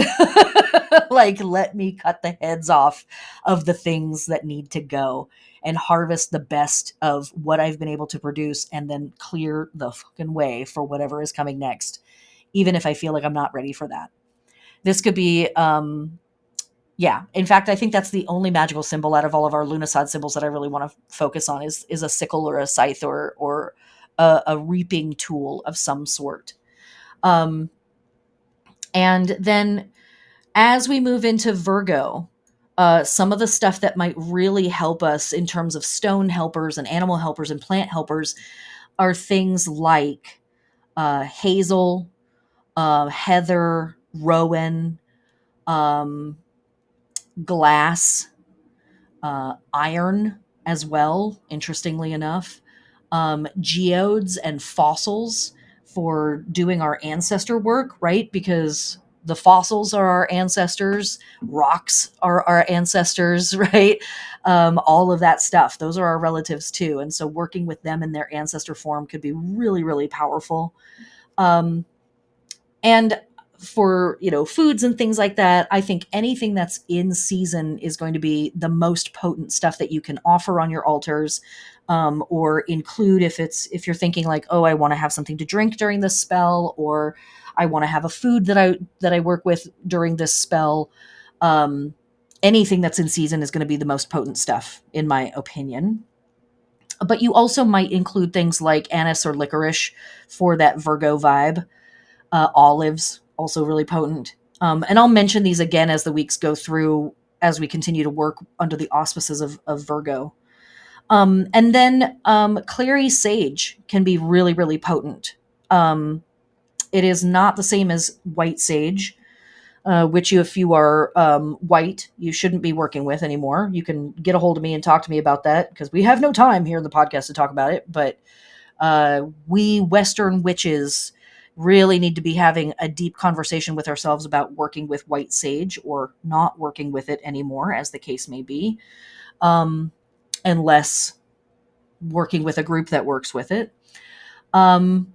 Like, let me cut the heads off of the things that need to go and harvest the best of what I've been able to produce, and then clear the fucking way for whatever is coming next, even if I feel like I'm not ready for that. This could be, in fact, I think that's the only magical symbol out of all of our Lughnasadh symbols that I really want to focus on is a sickle or a scythe or a reaping tool of some sort. And then as we move into Virgo, some of the stuff that might really help us in terms of stone helpers and animal helpers and plant helpers are things like hazel, heather, rowan, glass, iron as well, interestingly enough, geodes and fossils for doing our ancestor work, right? Because the fossils are our ancestors, rocks are our ancestors, right? All of that stuff, those are our relatives too. And so working with them in their ancestor form could be really, really powerful. And for, foods and things like that, I think anything that's in season is going to be the most potent stuff that you can offer on your altars, or include if you're thinking like, oh, I want to have something to drink during this spell, or I want to have a food that I work with during this spell. Anything that's in season is going to be the most potent stuff, in my opinion. But you also might include things like anise or licorice for that Virgo vibe. Olives, also really potent. And I'll mention these again as the weeks go through, as we continue to work under the auspices of Virgo. And then clary sage can be really, really potent. It is not the same as white sage, which if you are white, you shouldn't be working with anymore. You can get a hold of me and talk to me about that, because we have no time here in the podcast to talk about it. But we Western witches really need to be having a deep conversation with ourselves about working with white sage, or not working with it anymore, as the case may be, unless working with a group that works with it.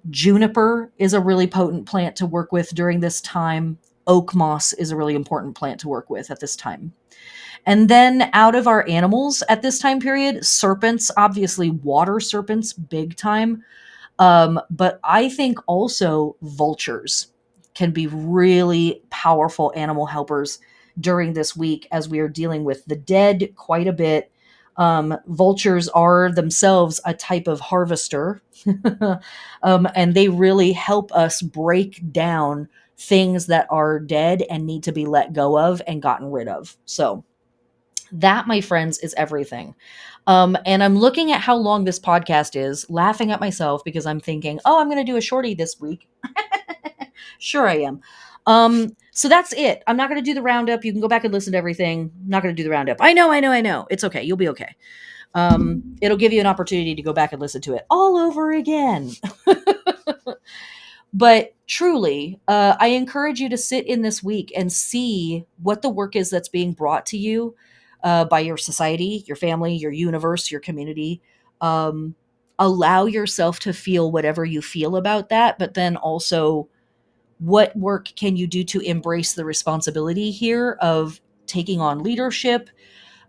Juniper is a really potent plant to work with during this time. Oak moss is a really important plant to work with at this time. And then out of our animals at this time period, serpents, obviously water serpents, big time. But I think also vultures can be really powerful animal helpers during this week, as we are dealing with the dead quite a bit. Vultures are themselves a type of harvester, and they really help us break down things that are dead and need to be let go of and gotten rid of. So that, my friends, is everything. And I'm looking at how long this podcast is, laughing at myself because I'm thinking, oh, I'm going to do a shorty this week. Sure I am. So that's it. I'm not going to do the roundup. You can go back and listen to everything. I'm not going to do the roundup. I know. It's okay. You'll be okay. It'll give you an opportunity to go back and listen to it all over again. But truly, I encourage you to sit in this week and see what the work is that's being brought to you by your society, your family, your universe, your community. Um, Allow yourself to feel whatever you feel about that, but then also, what work can you do to embrace the responsibility here of taking on leadership,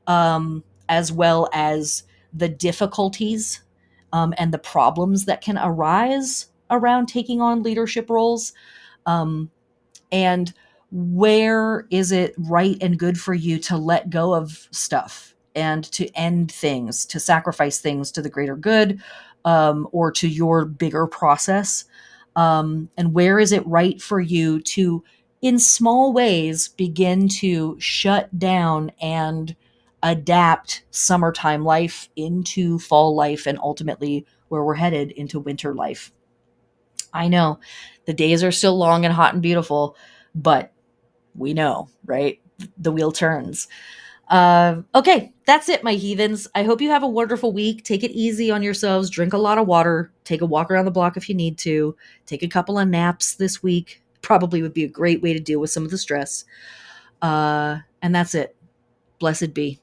as well as the difficulties and the problems that can arise around taking on leadership roles? Um, and where is it right and good for you to let go of stuff and to end things, to sacrifice things to the greater good, or to your bigger process? And where is it right for you to, in small ways, begin to shut down and adapt summertime life into fall life, and ultimately where we're headed into winter life? I know the days are still long and hot and beautiful, but we know, right? The wheel turns. Okay, that's it, my heathens. I hope you have a wonderful week. Take it easy on yourselves. Drink a lot of water. Take a walk around the block if you need to. Take a couple of naps this week. Probably would be a great way to deal with some of the stress. And that's it. Blessed be.